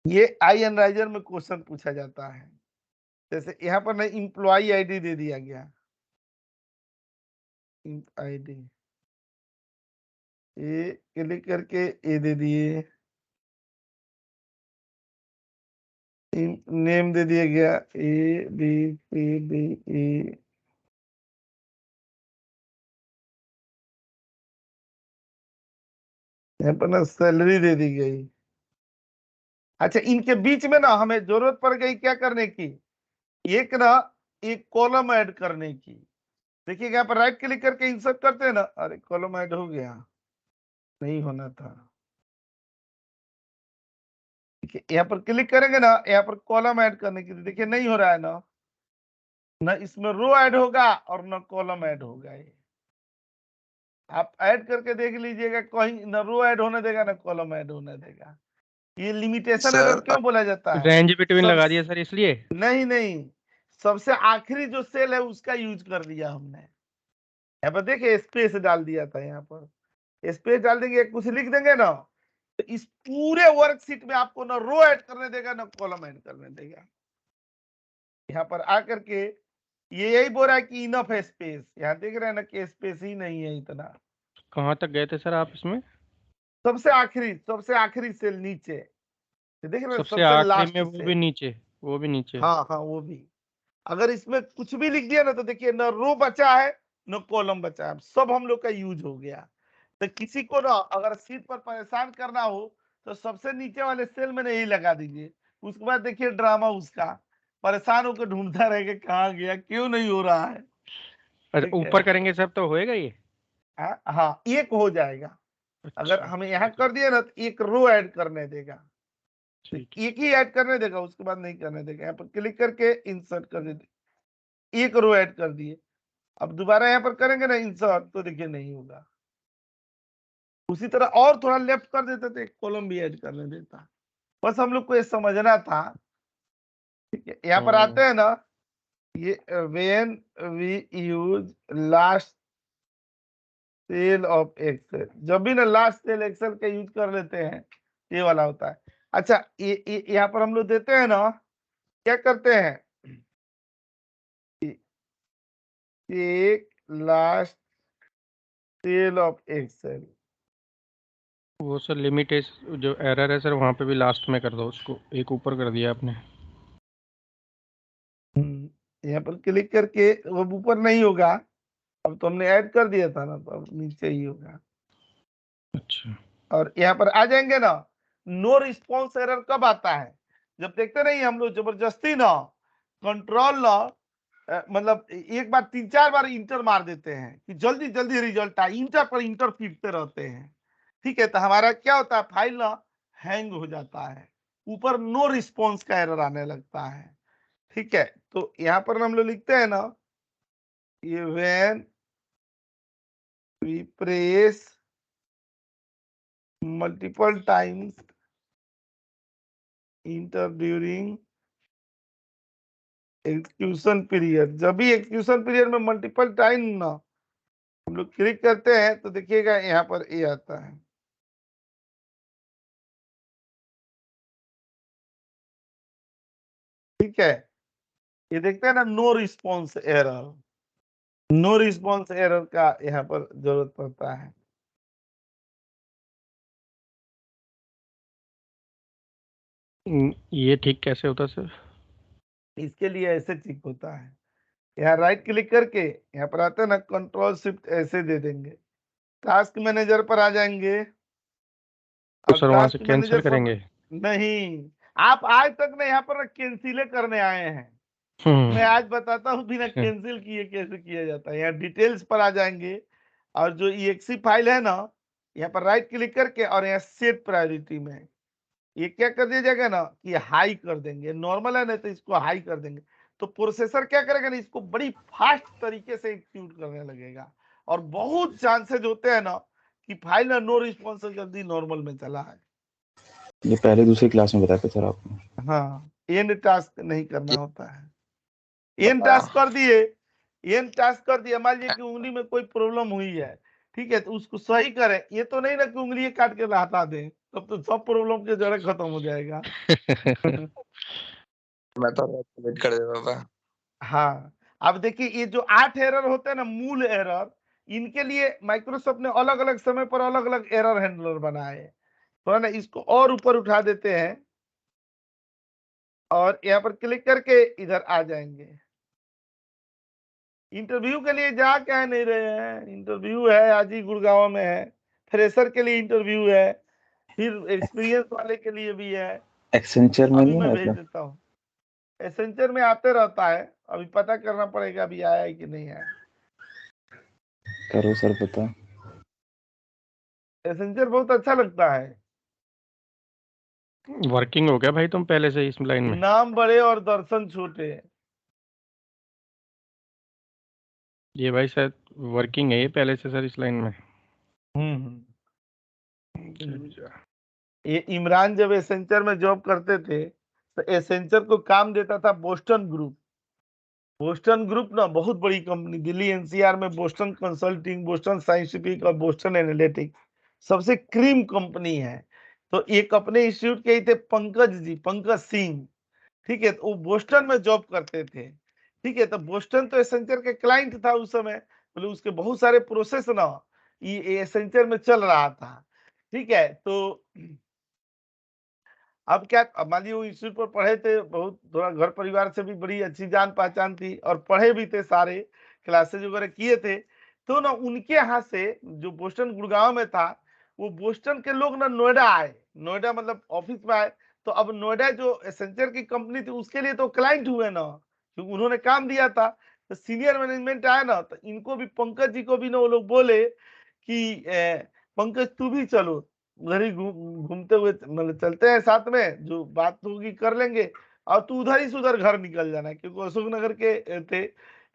ये आई एनराइजर में क्वेश्चन पूछा जाता है। जैसे यहाँ पर ना इम्प्लॉई आईडी दे दिया गया, आईडी ये क्लिक करके ये दे दिए, नेम दे दिया गया A B C D E, यहाँ पर ना सैलरी दे दी गई। अच्छा, इनके बीच में ना हमें जरूरत पड़ गई क्या करने की, एक ना एक कॉलम ऐड करने की। देखिए यहाँ पर राइट क्लिक करके इंसर्ट करते हैं ना, अरे कॉलम ऐड हो गया, नहीं होना था। देखिए यहाँ पर क्लिक करेंगे ना, यहाँ पर कॉलम ऐड करने की, देखिए नहीं हो रहा है ना, ना इसमें रो ऐड होगा और ना कॉलम ऐड होगा। ये आप ऐड करके देख लीजिएगा, कहीं ना रो ऐड होने देगा ना कॉलम ऐड होने देगा। ये लिमिटेशन एरर क्यों बोला जाता है? रेंज बिटवीन सब लगा दिया सर इसलिए। नहीं, सबसे आखिरी जो सेल है उसका यूज कर लिया हमने। यहाँ पर देखिए स्पेस डाल दिया था, यहाँ पर स्पेस डाल देंगे, कुछ लिख देंगे ना, तो इस पूरे वर्कशीट में आपको ना रो ऐड करने देगा ना कॉलम ऐड करने देगा। यहाँ पर आकर के ये यही बोल रहा है कि इनफ है स्पेस, यहाँ देख रहे हैं ना कि स्पेस ही नहीं है इतना। कहाँ तक गए थे सर आप इसमें? सबसे आखिरी सेल नीचे, देख रहे हैं सबसे सबसे आखिरी लास्ट में वो भी नीचे, वो भी नीचे। हाँ वो भी। अगर इसमें कुछ भी लिख दिया ना तो देखिए न रो बचा है न कॉलम बचा है, सब हम लोग का यूज हो गया। तो किसी को ना अगर सीट पर परेशान करना हो तो सबसे नीचे वाले सेल में यही लगा दीजिए। उसके बाद देखिए ड्रामा उसका, परेशान होकर ढूंढता रहेगा कहाँ गया, क्यों नहीं हो रहा है। अच्छा, ठीक है, ऊपर करेंगे सर तो होएगा ये? हाँ एक हो जाएगा। अगर अच्छा, हमें यहाँ कर दिया ना तो एक रो ऐड करने देगा, ठीक है। एक ही ऐड करने देगा, उसके बाद नहीं करने देगा। यहाँ पर क्लिक करके इंसर्ट कर देते, एक रो ऐड कर दिए। अब दोबारा यहाँ पर करेंगे ना इंसर्ट तो देखिए नहीं होगा। उसी तरह और थोड़ा लेफ्ट कर देते थे, कॉलम भी ऐड करने देता। बस हम लोग को ये समझना था, ठीक है। यहाँ पर आते हैं ना, ये when we use last cell of Excel, जब भी ना लास्ट सेल एक्सेल का यूज कर लेते हैं ये वाला होता है। अच्छा, ये यहाँ पर हम लोग देते हैं ना, क्या करते हैं, एक लास्ट सेल ऑफ एक्सेल, वो सर लिमिट है, जो एरर है सर वहाँ पे भी लास्ट में कर दो उसको, एक ऊपर कर दिया आपने। यहाँ पर क्लिक करके वो ऊपर नहीं होगा, अब तो हमने ऐड कर दिया था ना, तो अब नीचे ही होगा। अच्छा, और यहाँ पर आ जाएंगे ना, नो रिस्पॉन्स एरर कब आता है, जब देखते नहीं हम लोग जबरदस्ती ना कंट्रोल ना मतलब एक बार 3-4 बार इंटर मार देते हैं कि जल्दी जल्दी रिजल्ट आए, इंटर पर इंटर पीटते रहते हैं, ठीक है। तो हमारा क्या होता है, फाइल ना हैंग हो जाता है, ऊपर नो रिस्पॉन्स का एरर आने लगता है, ठीक है। तो यहाँ पर हम लोग लिखते हैं ना, ये when we press multiple times enter during execution period, जब भी execution period में मल्टीपल टाइम ना हम लोग क्लिक करते हैं तो देखिएगा यहाँ पर ये आता है। ठीक है, ये देखते हैं ना, no response error, no response error का यहाँ पर जरूरत पड़ता है। ये ठीक कैसे होता है सर? इसके लिए ऐसे ठीक होता है, यहाँ राइट क्लिक करके यहाँ पर आता है ना, कंट्रोल शिफ्ट ऐसे दे देंगे, टास्क मैनेजर पर आ जाएंगे। तो अब सर वहां से टास्क कैंसिल मैनेजर पर करेंगे? नहीं, आप आज तक ना यहाँ पर कैंसिल करने आए हैं। मैं आज बताता हूँ बिना कैंसिल किए कैसे किया जाता है। यहाँ डिटेल्स पर आ जाएंगे और जो EXE फाइल है ना, यहाँ पर राइट क्लिक करके और यहाँ सेट प्रायोरिटी में ये क्या कर दिया जाएगा ना कि हाई कर देंगे। नॉर्मल है ना तो इसको हाई कर देंगे, तो प्रोसेसर क्या करेगा ना, इसको बड़ी फास्ट तरीके से एग्जीक्यूट करने लगेगा। और बहुत चांसेस होते हैं ना कि फाइल ना नो रिस्पॉन्स जल्दी नॉर्मल में चला है। ये पहले दूसरी क्लास में बताया था सर आपने। हाँ, एंड टास्क नहीं करना होता है। एंड टास्क कर दिए, एंड टास्क कर दिया, मान लीजिए कि उंगली में कोई प्रॉब्लम हुई है, ठीक है, तो उसको सही करें। ये तो नहीं ना कि उंगली काट के हटा दें, तब तो सब प्रॉब्लम के जड़ खत्म हो जाएगा। मैं तो वेट कर देता था। हाँ, अब देखिए ये जो 8 एरर होते हैं ना, मूल एरर, इनके लिए माइक्रोसॉफ्ट ने अलग अलग समय पर अलग अलग एरर हैंडलर बनाए। तो है ना, इसको और ऊपर उठा देते हैं और यहाँ पर क्लिक करके इधर आ जाएंगे। इंटरव्यू के लिए जा क्या नहीं रहे हैं, इंटरव्यू है आज ही गुड़गांव में है, फ्रेशर के लिए इंटरव्यू है, फिर एक्सपीरियंस वाले के लिए भी है। एक्सेंचर में अभी नहीं मैं है भेज क्या? देता हूँ, एसेंचर में आते रहता है, अभी पता करना पड़ेगा अभी आया है कि नहीं आया। करो सर पता। एसेंचर बहुत अच्छा लगता है, वर्किंग हो गया भाई तुम पहले से इस लाइन में? नाम बड़े और दर्शन छोटे। ये भाई शायद वर्किंग है ये पहले से सर इस लाइन में। ये इमरान जब एसेंचर में जॉब करते थे तो एसेंचर को काम देता था बोस्टन ग्रुप। बोस्टन ग्रुप ना बहुत बड़ी कंपनी, दिल्ली NCR में बोस्टन कंसल्टिंग, बोस्टन साइंटिफिक और बोस्टन एनालिटिक सबसे क्रीम कंपनी है। तो एक अपने इंस्टीट्यूट के ही थे पंकज जी, पंकज सिंह, ठीक है, तो वो बोस्टन में जॉब करते थे। ठीक है, तो बोस्टन तो एसेंचर के क्लाइंट था उस समय, मतलब उसके बहुत सारे प्रोसेस ना ये एसेंचर में चल रहा था। ठीक है, तो अब क्या, अब मान लीजिए वो इंस्टीट्यूट पर पढ़े थे, बहुत थोड़ा घर परिवार से भी बड़ी अच्छी जान पहचान थी और पढ़े भी थे, सारे क्लासेज वगैरह किए थे। तो ना उनके यहाँ से जो बोस्टन गुड़गांव में था, वो बोस्टन के लोग ना नोएडा आए, नोएडा मतलब ऑफिस में आए। तो अब नोएडा जो एसेंचर की कंपनी थी उसके लिए तो क्लाइंट हुए ना, क्योंकि उन्होंने काम दिया था। तो सीनियर मैनेजमेंट आया ना, तो इनको भी, पंकज जी को भी ना वो लोग बोले कि पंकज तू भी चलो, उधर ही घूमते हुए मतलब चलते हैं साथ में, जो बात होगी कर लेंगे, और तू उधर ही से उधर घर निकल जाना, क्योंकि अशोक नगर के थे।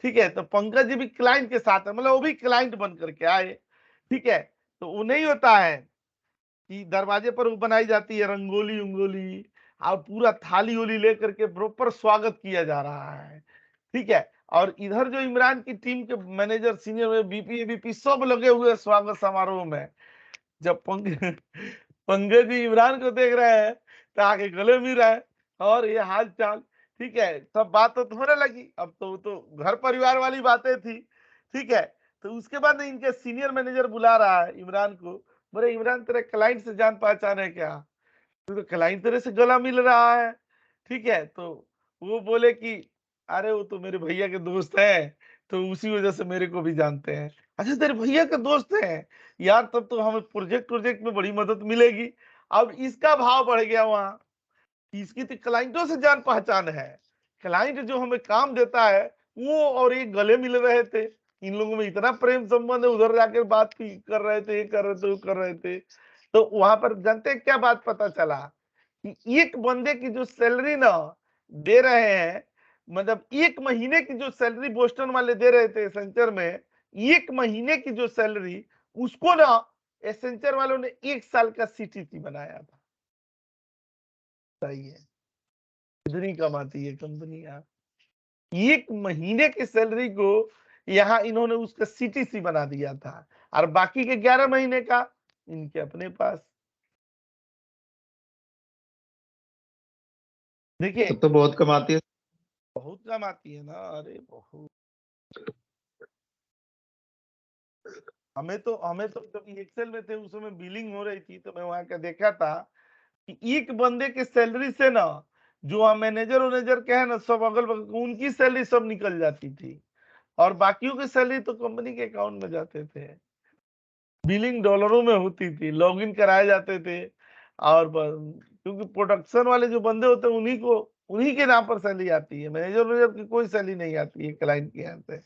ठीक है, तो पंकज जी भी क्लाइंट के साथ है, मतलब वो भी क्लाइंट बन करके आए। ठीक है, तो वो नहीं होता है कि दरवाजे पर वो बनाई जाती है रंगोली उंगोली और पूरा थाली ओली लेकर के प्रॉपर स्वागत किया जा रहा है। ठीक है, और इधर जो इमरान की टीम के मैनेजर, सीनियर VP AVP सब लगे हुए स्वागत समारोह में। जब पंकज जी इमरान को देख रहे हैं तो आके गले मिल रहा है और ये हाल चाल। ठीक है, सब बात तो होने लगी, अब तो घर परिवार वाली बातें थी। ठीक है, तो उसके बाद इनके सीनियर मैनेजर बुला रहा है इमरान को, बोले इमरान तेरे क्लाइंट से जान पहचान है क्या, तो क्लाइंट तेरे से गला मिल रहा है। ठीक है, तो वो बोले कि अरे वो तो मेरे भैया के दोस्त है, तो उसी वजह से मेरे को भी जानते हैं। अच्छा तेरे भैया के दोस्त हैं यार, तब तो हमें प्रोजेक्ट में बड़ी मदद मिलेगी। अब इसका भाव बढ़ गया वहां, इसकी तो क्लाइंटों से जान पहचान है, क्लाइंट जो हमें काम देता है वो और ये गले मिल रहे थे, इन लोगों में इतना प्रेम संबंध है, उधर जाकर बात कर रहे थे, ये कर रहे थे, वो कर रहे थे। तो वहां पर जानते हैं क्या बात पता चला कि एक बंदे की जो सैलरी ना दे रहे हैं, मतलब एक महीने की जो सैलरी बोस्टन वाले दे रहे थे एसेंचर में, एक महीने की जो सैलरी, उसको ना एसेंचर वालों ने 1 साल का CTC बनाया था। सही है, इतनी कमाती है कंपनियां, एक महीने की सैलरी को यहाँ इन्होंने उसका CTC बना दिया था और बाकी के 11 महीने का इनके अपने पास। देखिए तब तो बहुत कमाती है। बहुत कम आती है ना, अरे बहुत। हमें तो जब एक्सेल में थे उस समय बिलिंग हो रही थी तो मैं वहां का देखा था कि एक बंदे के सैलरी से ना जो मैनेजर वनेजर के है ना सब अगल बगल उनकी सैलरी सब निकल जाती थी और बाकियों की सैलरी तो कंपनी के अकाउंट में जाते थे। बिलिंग डॉलरों में होती थी, लॉगिन कराए जाते थे और क्योंकि प्रोडक्शन वाले जो बंदे होते हैं उन्हीं के नाम पर सैलरी आती है, मैनेजर वनेजर की कोई सैलरी नहीं आती है क्लाइंट के यहाँ से।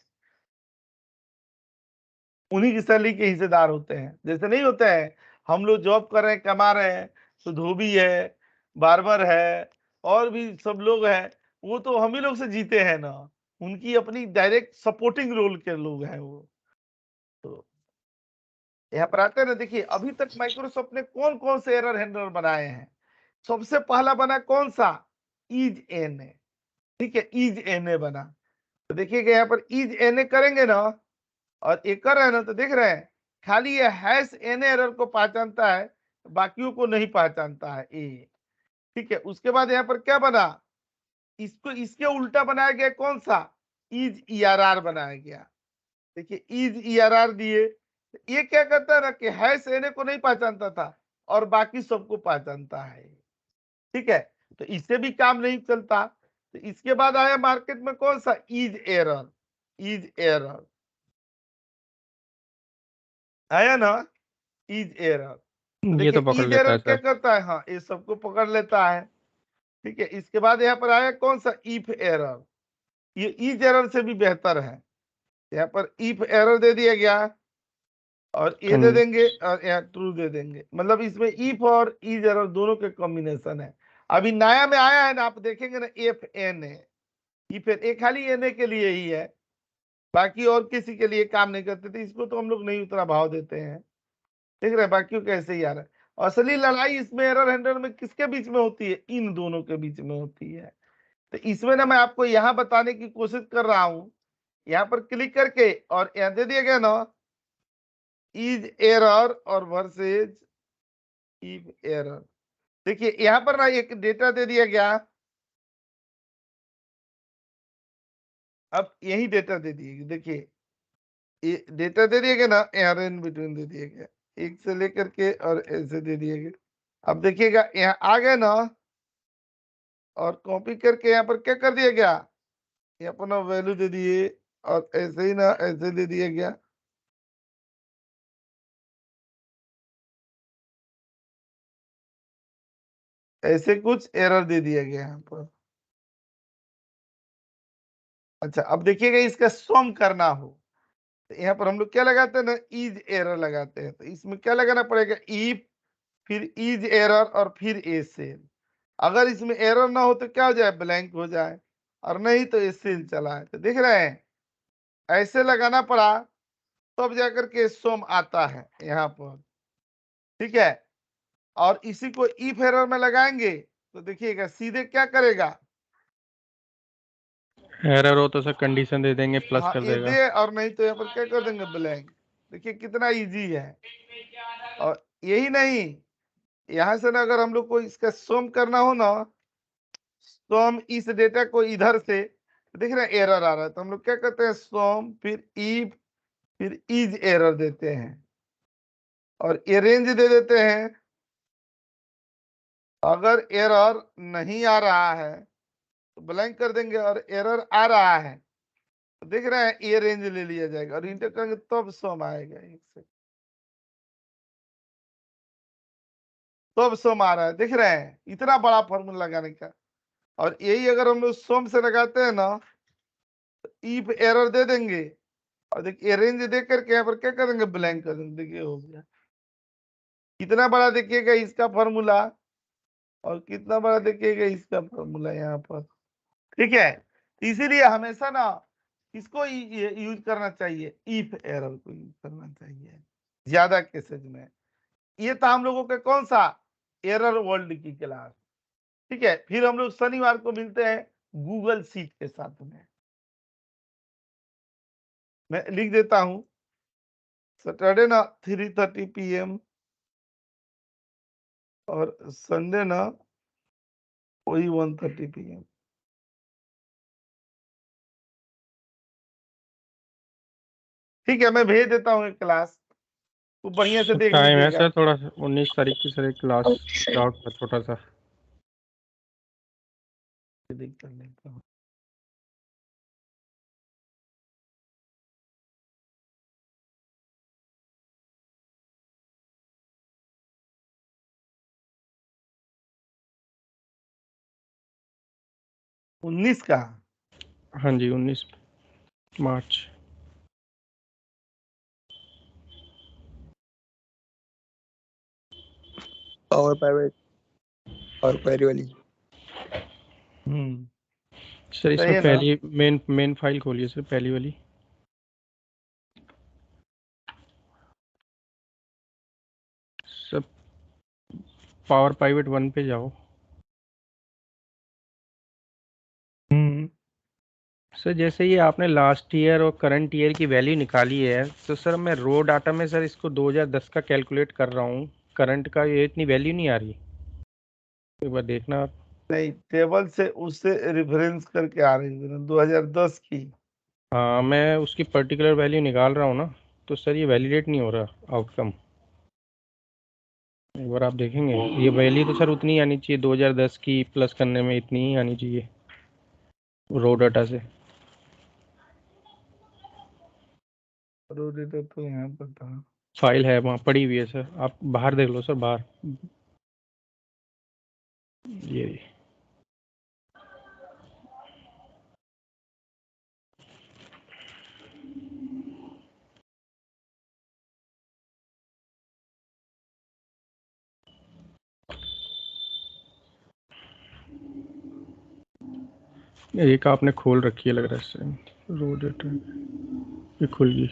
उन्हीं की सैलरी के हिस्सेदार होते हैं। जैसे नहीं होते हैं हम लोग जॉब कर रहे हैं कमा रहे हैं तो धोबी है, बार्बर है और भी सब लोग हैं, वो तो हम ही लोग से जीते हैं ना, उनकी अपनी डायरेक्ट सपोर्टिंग रोल के लोग हैं वो। तो यहाँ पर आते हैं ना, देखिए अभी तक माइक्रोसॉफ्ट ने कौन कौन से एरर हैंडलर बनाए हैं। सबसे पहला बना कौन सा, ईज एन ए। ठीक है, ईज एन ए बना। तो देखिएगा यहाँ पर ईज एन ए करेंगे ना और एक कर रहे हैं ना तो देख रहे हैं खाली ये हैश एन एरर को पहचानता है, बाकियों को नहीं पहचानता है ए। ठीक है, उसके बाद यहाँ पर क्या बना, इसको इसके उल्टा बनाया गया कौन सा, इज ERR बनाया गया। देखिए इज ERR दिए, ये क्या करता है ना कि हैश एन को नहीं पहचानता था और बाकी सबको पहचानता है। ठीक है, तो इससे भी काम नहीं चलता। तो इसके बाद आया मार्केट में कौन सा, इज एरर। इज एरर आया ना, इज एरर। तो ये देखिए तो पकड़ इज लेता एरर है क्या सर। करता है, हाँ ये सबको पकड़ लेता है। ठीक है, इसके बाद यहाँ पर आया कौन सा, इफ एरर। ये इज एरर से भी बेहतर है। यहाँ पर इफ एरर दे दिया गया और ये दे देंगे और यहाँ ट्रू दे देंगे, मतलब इसमें इफ और इज एरर दोनों के कॉम्बिनेशन है। अभी नया में आया है ना, आप देखेंगे ना F N A, if N A खाली एन के लिए ही है, बाकी और किसी के लिए काम नहीं करते थे। इसको तो हम लोग नहीं उतना भाव देते हैं, देख रहे हैं बाकियों कैसे ही आ रहा है। असली लड़ाई इसमें एरर हैंडलर में किसके बीच में होती है, इन दोनों के बीच में होती है। तो इसमें ना मैं आपको यहाँ बताने की कोशिश कर रहा हूं, यहाँ पर क्लिक करके और यहाँ दे दिया गया ना इज एरर और वर्सेज इफ एरर। देखिए यहाँ पर ना एक डेटा दे दिया गया, अब यही डेटा दे दिए, देखिए ये डेटा दे दिया गया ना, एरर इन बिटवीन दे दिया गया, एक से लेकर के और ऐसे दे दिया गया। अब देखिएगा यहाँ आ गए ना और कॉपी करके यहाँ पर क्या कर दिया गया, ये अपना वैल्यू दे दिए और ऐसे ही ना ऐसे दे दिया गया। ऐसे कुछ एरर दे दिया गया यहाँ पर। अच्छा अब देखिएगा इसका सम करना हो तो यहाँ पर हम लोग क्या लगाते हैं ना, इज एरर लगाते हैं। तो इसमें क्या लगाना पड़ेगा, इफ फिर इज एरर और फिर ए सेल। अगर इसमें एरर ना हो तो क्या हो जाए, ब्लैंक हो जाए, और नहीं तो ए सेल चला है। तो देख रहे हैं ऐसे लगाना पड़ा तब जाकर के सम आता है यहाँ पर। ठीक है, और इसी को इफ एरर में लगाएंगे तो देखिएगा सीधे क्या करेगा, एरर हो तो सर कंडीशन दे देंगे, प्लस हाँ कर ये देगा। दे और नहीं तो यहाँ पर क्या कर देंगे, ब्लैंक। देखिए कितना इजी है। और यही नहीं, यहां से ना अगर हम लोग को इसका सम करना हो ना, सम इस डेटा को इधर से, देख रहे हैं एरर आ रहा है तो हम लोग क्या करते हैं, सम फिर इफ फिर इज एरर देते हैं और ये रेंज दे देते हैं। अगर एरर नहीं आ रहा है तो ब्लैंक कर देंगे, और एरर आ रहा है तो देख रहे हैं ये रेंज ले लिया जाएगा और इंटर करेंगे तब सम आएगा, एक से तब सम आ रहा है। देख रहे हैं इतना बड़ा फॉर्मूला लगाने का। और यही अगर हम लोग सम से लगाते हैं ना तो इफ एरर दे देंगे और देखिए रेंज दे करके यहाँ पर क्या करेंगे, ब्लैंक कर देंगे। देखिए हो गया, कितना बड़ा देखिएगा इसका फॉर्मूला और कितना बड़ा देखिएगा इसका फॉर्मूला यहाँ पर। ठीक है, इसीलिए हमेशा ना इसको यूज करना चाहिए, इफ एरर को यूज करना चाहिए ज्यादा केसेज में। ये था हम लोगों के कौन सा, एरर वर्ल्ड की क्लास। ठीक है, फिर हम लोग शनिवार को मिलते हैं गूगल शीट के साथ में। मैं लिख देता हूँ, सैटरडे ना 3:30 PM और संडे ना वही 1:30 PM। ठीक है, मैं भेज देता हूँ एक क्लास, वो बढ़िया से देख टाइम है लीजिएगा। सर थोड़ा 19 तारीख की सर एक क्लास डाउट था छोटा सा। देख कर लेता हूँ। उन्नीस का हाँ जी 19 मार्च। पावर प्राइवेट और क्वेरी वाली। सर सही इसमें है ना? पहली मेन फाइल खोलिए सर, पहली वाली। सर पावर प्राइवेट 1 पे जाओ। सर जैसे ये आपने लास्ट ईयर और करंट ईयर की वैल्यू निकाली है, तो सर मैं रो डाटा में सर इसको 2010 का कैलकुलेट कर रहा हूँ, करंट का ये इतनी वैल्यू नहीं आ रही, एक बार देखना आप। नहीं, टेबल से उससे रेफरेंस करके आ रही है 2010 की। हाँ मैं उसकी पर्टिकुलर वैल्यू निकाल रहा हूँ ना, तो सर ये वैलिडेट नहीं हो रहा आउटकम। एक बार आप देखेंगे, ये वैल्यू तो सर उतनी आनी चाहिए 2010 की, प्लस करने में इतनी ही आनी चाहिए रो डाटा से। रो डेटा तो यहाँ पर था। फाइल है वहाँ पड़ी हुई है सर, आप बाहर देख लो सर, बाहर ये एक आपने खोल रखी है लग रहा है सर, रो डाटा ये खुल गई।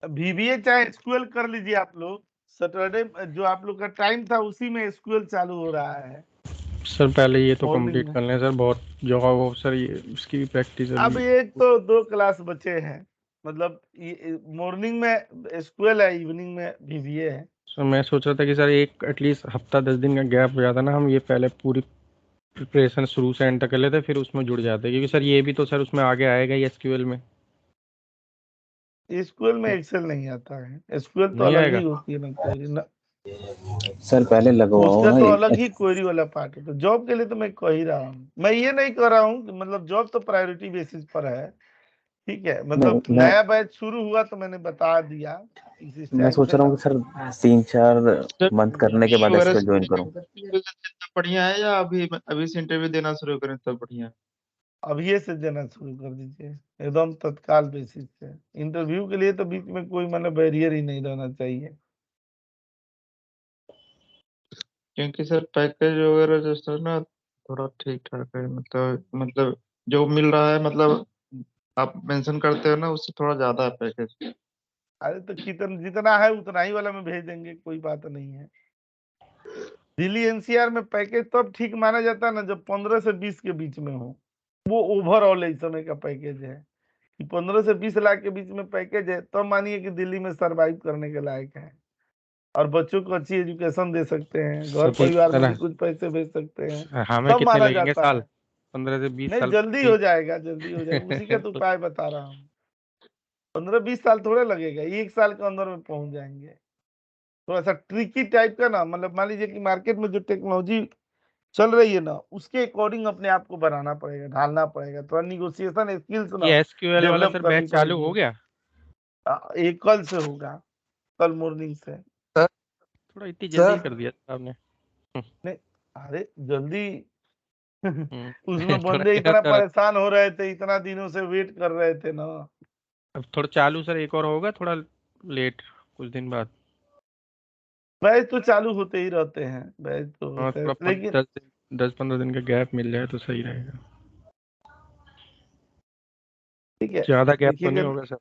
VBA चाहे SQL कर लीजिए आप लोग। सैटरडे जो आप लोग का टाइम था उसी में SQL चालू हो रहा है सर पहले ये तो मॉर्निंग कंप्लीट में। कर लें सर, बहुत जगह वो सर ये इसकी भी प्रैक्टिस अब अभी। एक तो 2 क्लास बचे हैं, मतलब मॉर्निंग में SQL है, इवनिंग में VBA है। सर मैं सोच रहा था कि सर एक एटलीस्ट हफ्ता 10 दिन का गैप हो जाता ना, हम ये पहले पूरी प्रिपरेशन शुरू से एंड तक कर लेते, फिर उसमें जुड़ जाते, क्योंकि सर ये भी तो सर उसमें आगे आएगा ही SQL में। SQL में एक्सेल नहीं आता है, SQL तो नहीं अलग ही आएगा होती है ना, क्वेरी ना, सर पहले लगवाओ उसका ना तो अलग ही क्वेरी वाला पार्ट है। तो जॉब के लिए तो मैं कह ही रहा हूँ, मैं ये नहीं कह रहा हूँ कि मतलब जॉब तो प्रायोरिटी बेसिस पर है। ठीक है, मतलब नहीं, नया बैच शुरू हुआ तो मैंने बता दिया इस मैं टाइम सोच से रहा ना। हूँ कि सर 3-4 मंथ करने के बाद वगैरह SQL ज्वाइन करूँ। तब बढ़िया है या अभी अभी से इंटरव्यू देना शुरू करें तब बढ़िया है? अब ये से देना शुरू कर दीजिए, एकदम तत्काल बेसिस पे। इंटरव्यू के लिए तो बीच में कोई मतलब बैरियर ही नहीं रहना चाहिए। क्योंकि सर पैकेज वगैरह जैसा ना थोड़ा ठीक ठाक है, मतलब जो मिल रहा है, मतलब आप मेंशन करते हो ना, उससे थोड़ा ज्यादा है पैकेज। अरे तो कितना जितना है उतना ही वाला में भेज देंगे, कोई बात नहीं है। दिल्ली NCR में पैकेज तब ठीक माना जाता है ना जब 15 से 20 के बीच में हो। वो ओवरऑल इस समय का पैकेज है कि 15 से 20 लाख के बीच में पैकेज है, तब मानिए कि दिल्ली में सरवाइव करने के लायक है और बच्चों को अच्छी एजुकेशन दे सकते हैं, घर सर परिवार में सर भी कुछ पैसे भेज सकते हैं, हमें तब कितने माना लगेंगे जाता साल? है। 15 से 20 नहीं, साल जल्दी हो जाएगा, जल्दी हो जाएगा, उसी का तो तो उपाय बता रहा हूँ। 15-20 साल थोड़े लगेगा, 1 साल के अंदर में पहुंच जाएंगे। थोड़ा सा ट्रिकी टाइप का ना, मतलब मान लीजिए कि मार्केट में जो टेक्नोलॉजी चल रही है ना, उसके अकॉर्डिंग अपने आप को बनाना पड़ेगा, ढालना पड़ेगा, थोड़ा निगोशिएशन स्किल्स ना ये SQL वाला डेवलप सर करनी बैच चालू हो पड़ेगी। गया? एक कल से होगा, कल मॉर्निंग से। सर थोड़ा इतनी जल्दी सर कर दिया सर आपने। नहीं, अरे जल्दी उसमें थोड़ा बंदे यार इतना सर, परेशान हो रहे थे, इतना दिनों से वेट कर रहे थे ना। अब थोड़ा चालू सर एक और होगा, थोड़ा लेट कुछ दिन बाद। बैच तो चालू होते ही रहते हैं, बैच तो हाँ होते हैं, थोड़ा लेकिन 10-15 दिन का गैप मिल जाए तो सही रहेगा। ठीक है। ज्यादा गैप तो देखिएगा, नहीं होगा सर?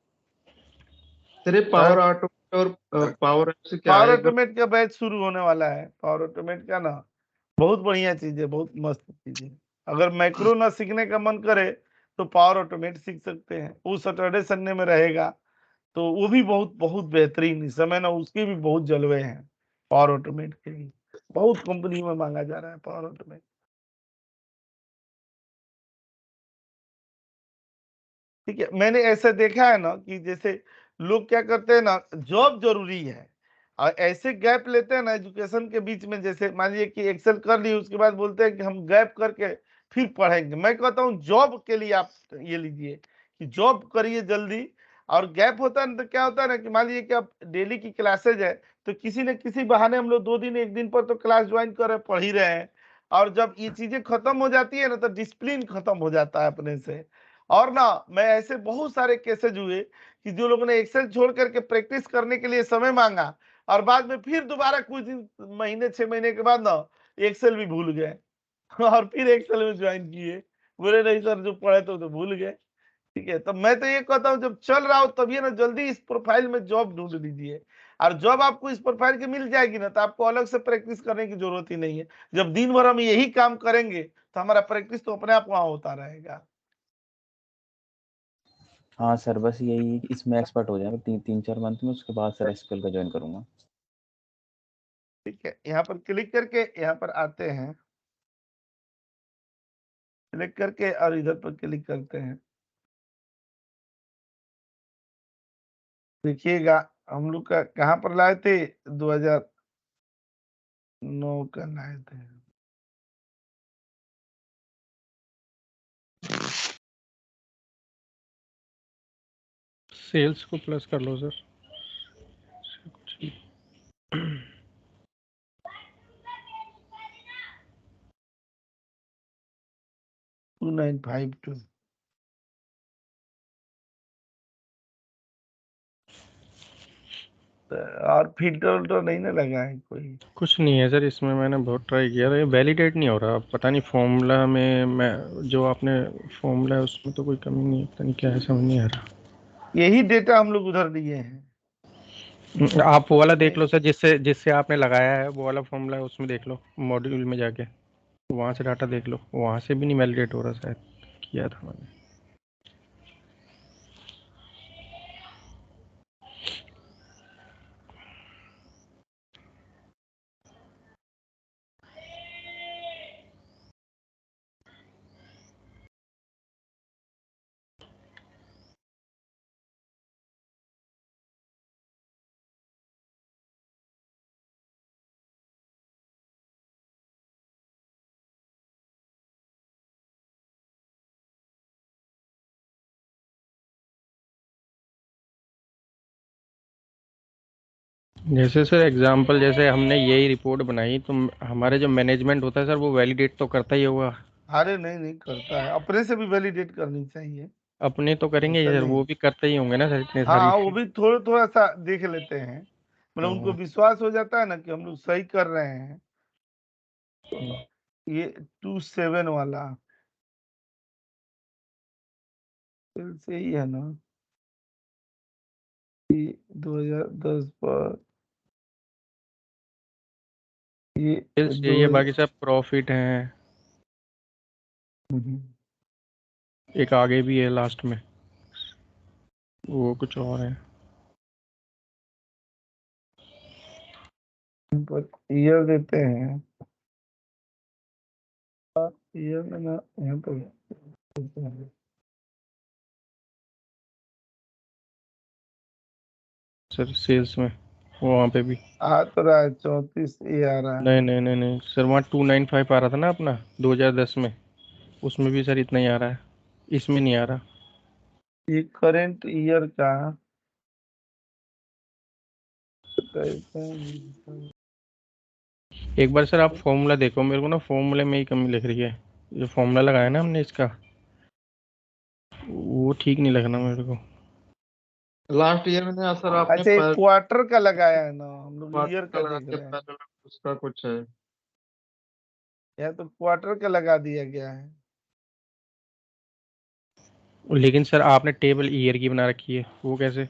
सर ये पावर ऑटो और पावर ऐप से क्या पावर है एक बार? ऑटोमेट का बैच शुरू होने वाला है। पावर ऑटोमेट का ना बहुत बढ़िया चीज है, बहुत मस्त चीज है। अगर मैक्रो ना सीखने का मन करे तो पावर ऑटोमेट सीख सकते हैं, वो सैटरडे संडे में रहेगा, तो वो भी बहुत बहुत बेहतरीन। इस समय ना उसके भी बहुत जलवे हैं पावर ऑटोमेट के भी, बहुत कंपनी में मांगा जा रहा है पावर ऑटोमेट। ठीक है, मैंने ऐसा देखा है ना कि जैसे लोग क्या करते हैं ना, जॉब जरूरी है और ऐसे गैप लेते हैं ना एजुकेशन के बीच में, जैसे मान लीजिए कि एक्सेल कर ली, उसके बाद बोलते हैं कि हम गैप करके फिर पढ़ेंगे। मैं कहता हूँ जॉब के लिए आप ये लीजिए कि जॉब करिए जल्दी, और गैप होता है ना तो क्या होता है ना कि मान लीजिए कि आप डेली की क्लासेज है तो किसी न किसी बहाने हम लोग 2 दिन 1 दिन पर तो क्लास ज्वाइन कर रहे पढ़ ही रहे हैं, और जब ये चीजें खत्म हो जाती है ना तो डिसिप्लिन खत्म हो जाता है अपने से। और ना मैं ऐसे बहुत सारे केसेज हुए कि जो लोगों ने एक्सेल छोड़ करके प्रैक्टिस करने के लिए समय मांगा और बाद में फिर दोबारा कुछ दिन महीने 6 महीने के बाद ना एक्सेल भी भूल गए और फिर एक्सेल में ज्वाइन किए, बोले नहीं सर जो पढ़े तो भूल गए। ठीक है, तो मैं तो ये कहता हूँ जब चल रहा हो तभी ना जल्दी इस प्रोफाइल में जॉब ढूंढ लीजिए, और जॉब आपको इस प्रोफाइल की मिल जाएगी ना तो आपको अलग से प्रैक्टिस करने की जरूरत ही नहीं है। जब दिन भर हम यही काम करेंगे तो हमारा प्रैक्टिस तो अपने आप वहां होता रहेगा। हाँ सर, बस यही इसमें एक्सपर्ट हो जाएगा 3-4 मंथ में, उसके बाद सर एसक्यूएल का ज्वाइन करूंगा। ठीक है, यहाँ पर क्लिक करके यहाँ पर आते हैं, क्लिक करके और इधर पर क्लिक करते हैं। देखिएगा हम लोग का कहाँ पर लाए थे, 2009 का लाए थे। सेल्स को प्लस कर लो सर। 2952 और फिल्टर नहीं ना लगा है कोई। कुछ नहीं है सर इसमें, मैंने बहुत ट्राई किया था, ये वैलिडेट नहीं हो रहा। पता नहीं फॉर्मूला में मैं जो आपने फॉर्मूला है उसमें तो कोई कमी नहीं है, पता नहीं क्या है, समझ नहीं आ रहा। यही डेटा हम लोग उधर दिए हैं। आप वो वाला देख लो सर, जिससे जिससे आपने लगाया है वो वाला फॉर्मूला है, उसमें देख लो मॉड्यूल में जाके, वहाँ से डाटा देख लो, वहाँ से भी नहीं वैलिडेट हो रहा, शायद किया था मैंने। जैसे सर एग्जांपल, जैसे हमने यही रिपोर्ट बनाई तो हमारे जो मैनेजमेंट होता है सर वो वैलिडेट तो करता ही होगा। अरे नहीं करता है, अपने से भी वैलिडेट करनी चाहिए, अपने तो करेंगे ऐसा सर, नहीं। वो भी करते ही होंगे ना सर, इतने सारी। हाँ वो भी थोड़ा सा देख लेते हैं, मतलब उनको विश्वास हो जाता है ना कि हम लोग सही कर रहे हैं। ये 27 वाला फिर से ही है ना, ये 2010 पर ये सेल्स दो। यही है, बाकी सब प्रॉफिट हैं। हम्म, एक आगे भी है लास्ट में, वो कुछ और है। यहाँ पर ईयर देते हैं, ईयर में ना यहाँ पर देते हैं। सर सेल्स में वहाँ पे भी आ तो रहा है 34 ये आ रहा है। नहीं नहीं नहीं नहीं सर, वहाँ 295 आ रहा था ना अपना 2010 में, उसमें भी सर इतना ही आ रहा है, इसमें नहीं आ रहा। ये करेंट ईयर का कैसे है? एक बार सर आप फॉर्मूला देखो, मेरे को ना फॉर्मूले में ही कमी लिख रही है। जो फॉर्मूला लगाया ना हमने इसका, वो ठीक नहीं लग रहा मेरे को। लास्ट ईयर में ना सर आपने अच्छा ये क्वार्टर का लगाया है ना, हम लोग ईयर क्वार्टर का का लगा देख के रहे हैं, पहले उसका कुछ है। या तो क्वार्टर का लगा दिया गया है। लेकिन सर आपने टेबल ईयर की बना रखी है, वो कैसे?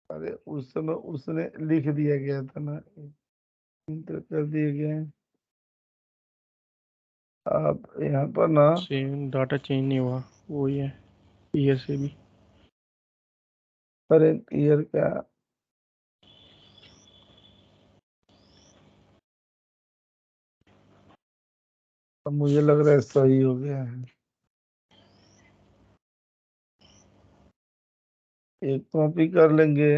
अरे उस समय उसने लिख दिया गया था ना, इंटर कर दिए गए हैं। अब यहाँ पर ना सेम डाटा चेंज नहीं हुआ, वही है ईयर से भी। करंट ईयर का अब मुझे लग रहा है सही हो गया है। एक कॉपी कर लेंगे,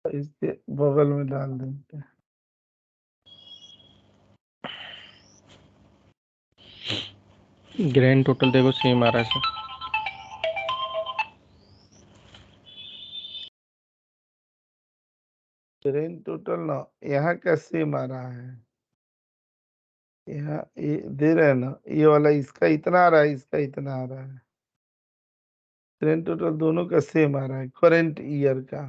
इसके बगल में डाल देंगे। ग्रैंड टोटल देखो सेम आ रहा है सर। ग्रैंड टोटल ना यहाँ का सेम आ रहा है, यहाँ ये दे रहे हैं ना, ये वाला इसका इतना आ रहा है, इसका इतना आ रहा है। ग्रैंड टोटल दोनों का सेम आ रहा है करंट ईयर का।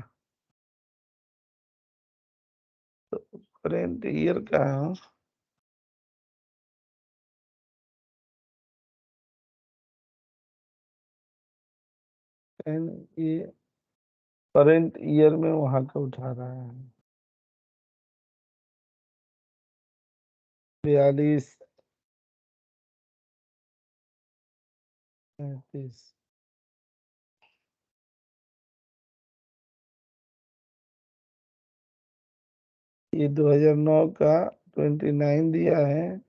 तो करंट ईयर का ये करंट ईयर में वहां का उठा रहा है 42 35। ये 2009 का 29 दिया है,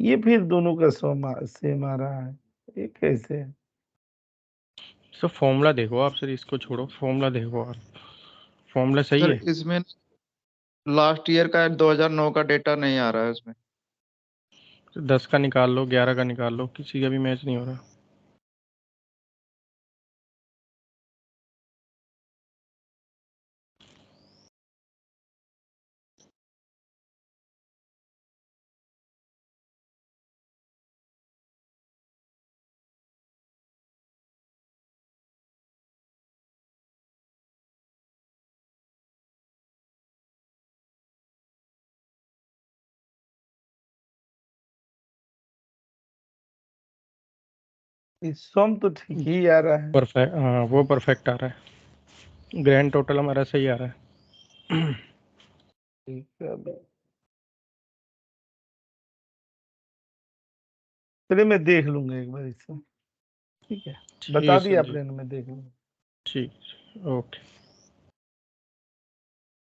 ये फिर दोनों का सेम आ रहा है, ये कैसे? सर फॉर्मूला देखो आप, सर इसको छोड़ो, फॉर्मूला देखो आप, फॉर्मूला सही सर है। इसमें लास्ट ईयर का 2009 का डेटा नहीं आ रहा है उसमें। 10 का निकाल लो, 11 का निकाल लो, किसी का भी मैच नहीं हो रहा। इस सम तो ठीक ही आ रहा है। परफेक्ट, हाँ वो परफेक्ट आ रहा है, ग्रैंड टोटल हमारा सही आ रहा है। ठीक है, अभी चलिए मैं देख लूंगा एक बार इससे। ठीक है, ठीक बता है दिया सर जी, आपने, मैं देख लूंगा। ठीक, ओके।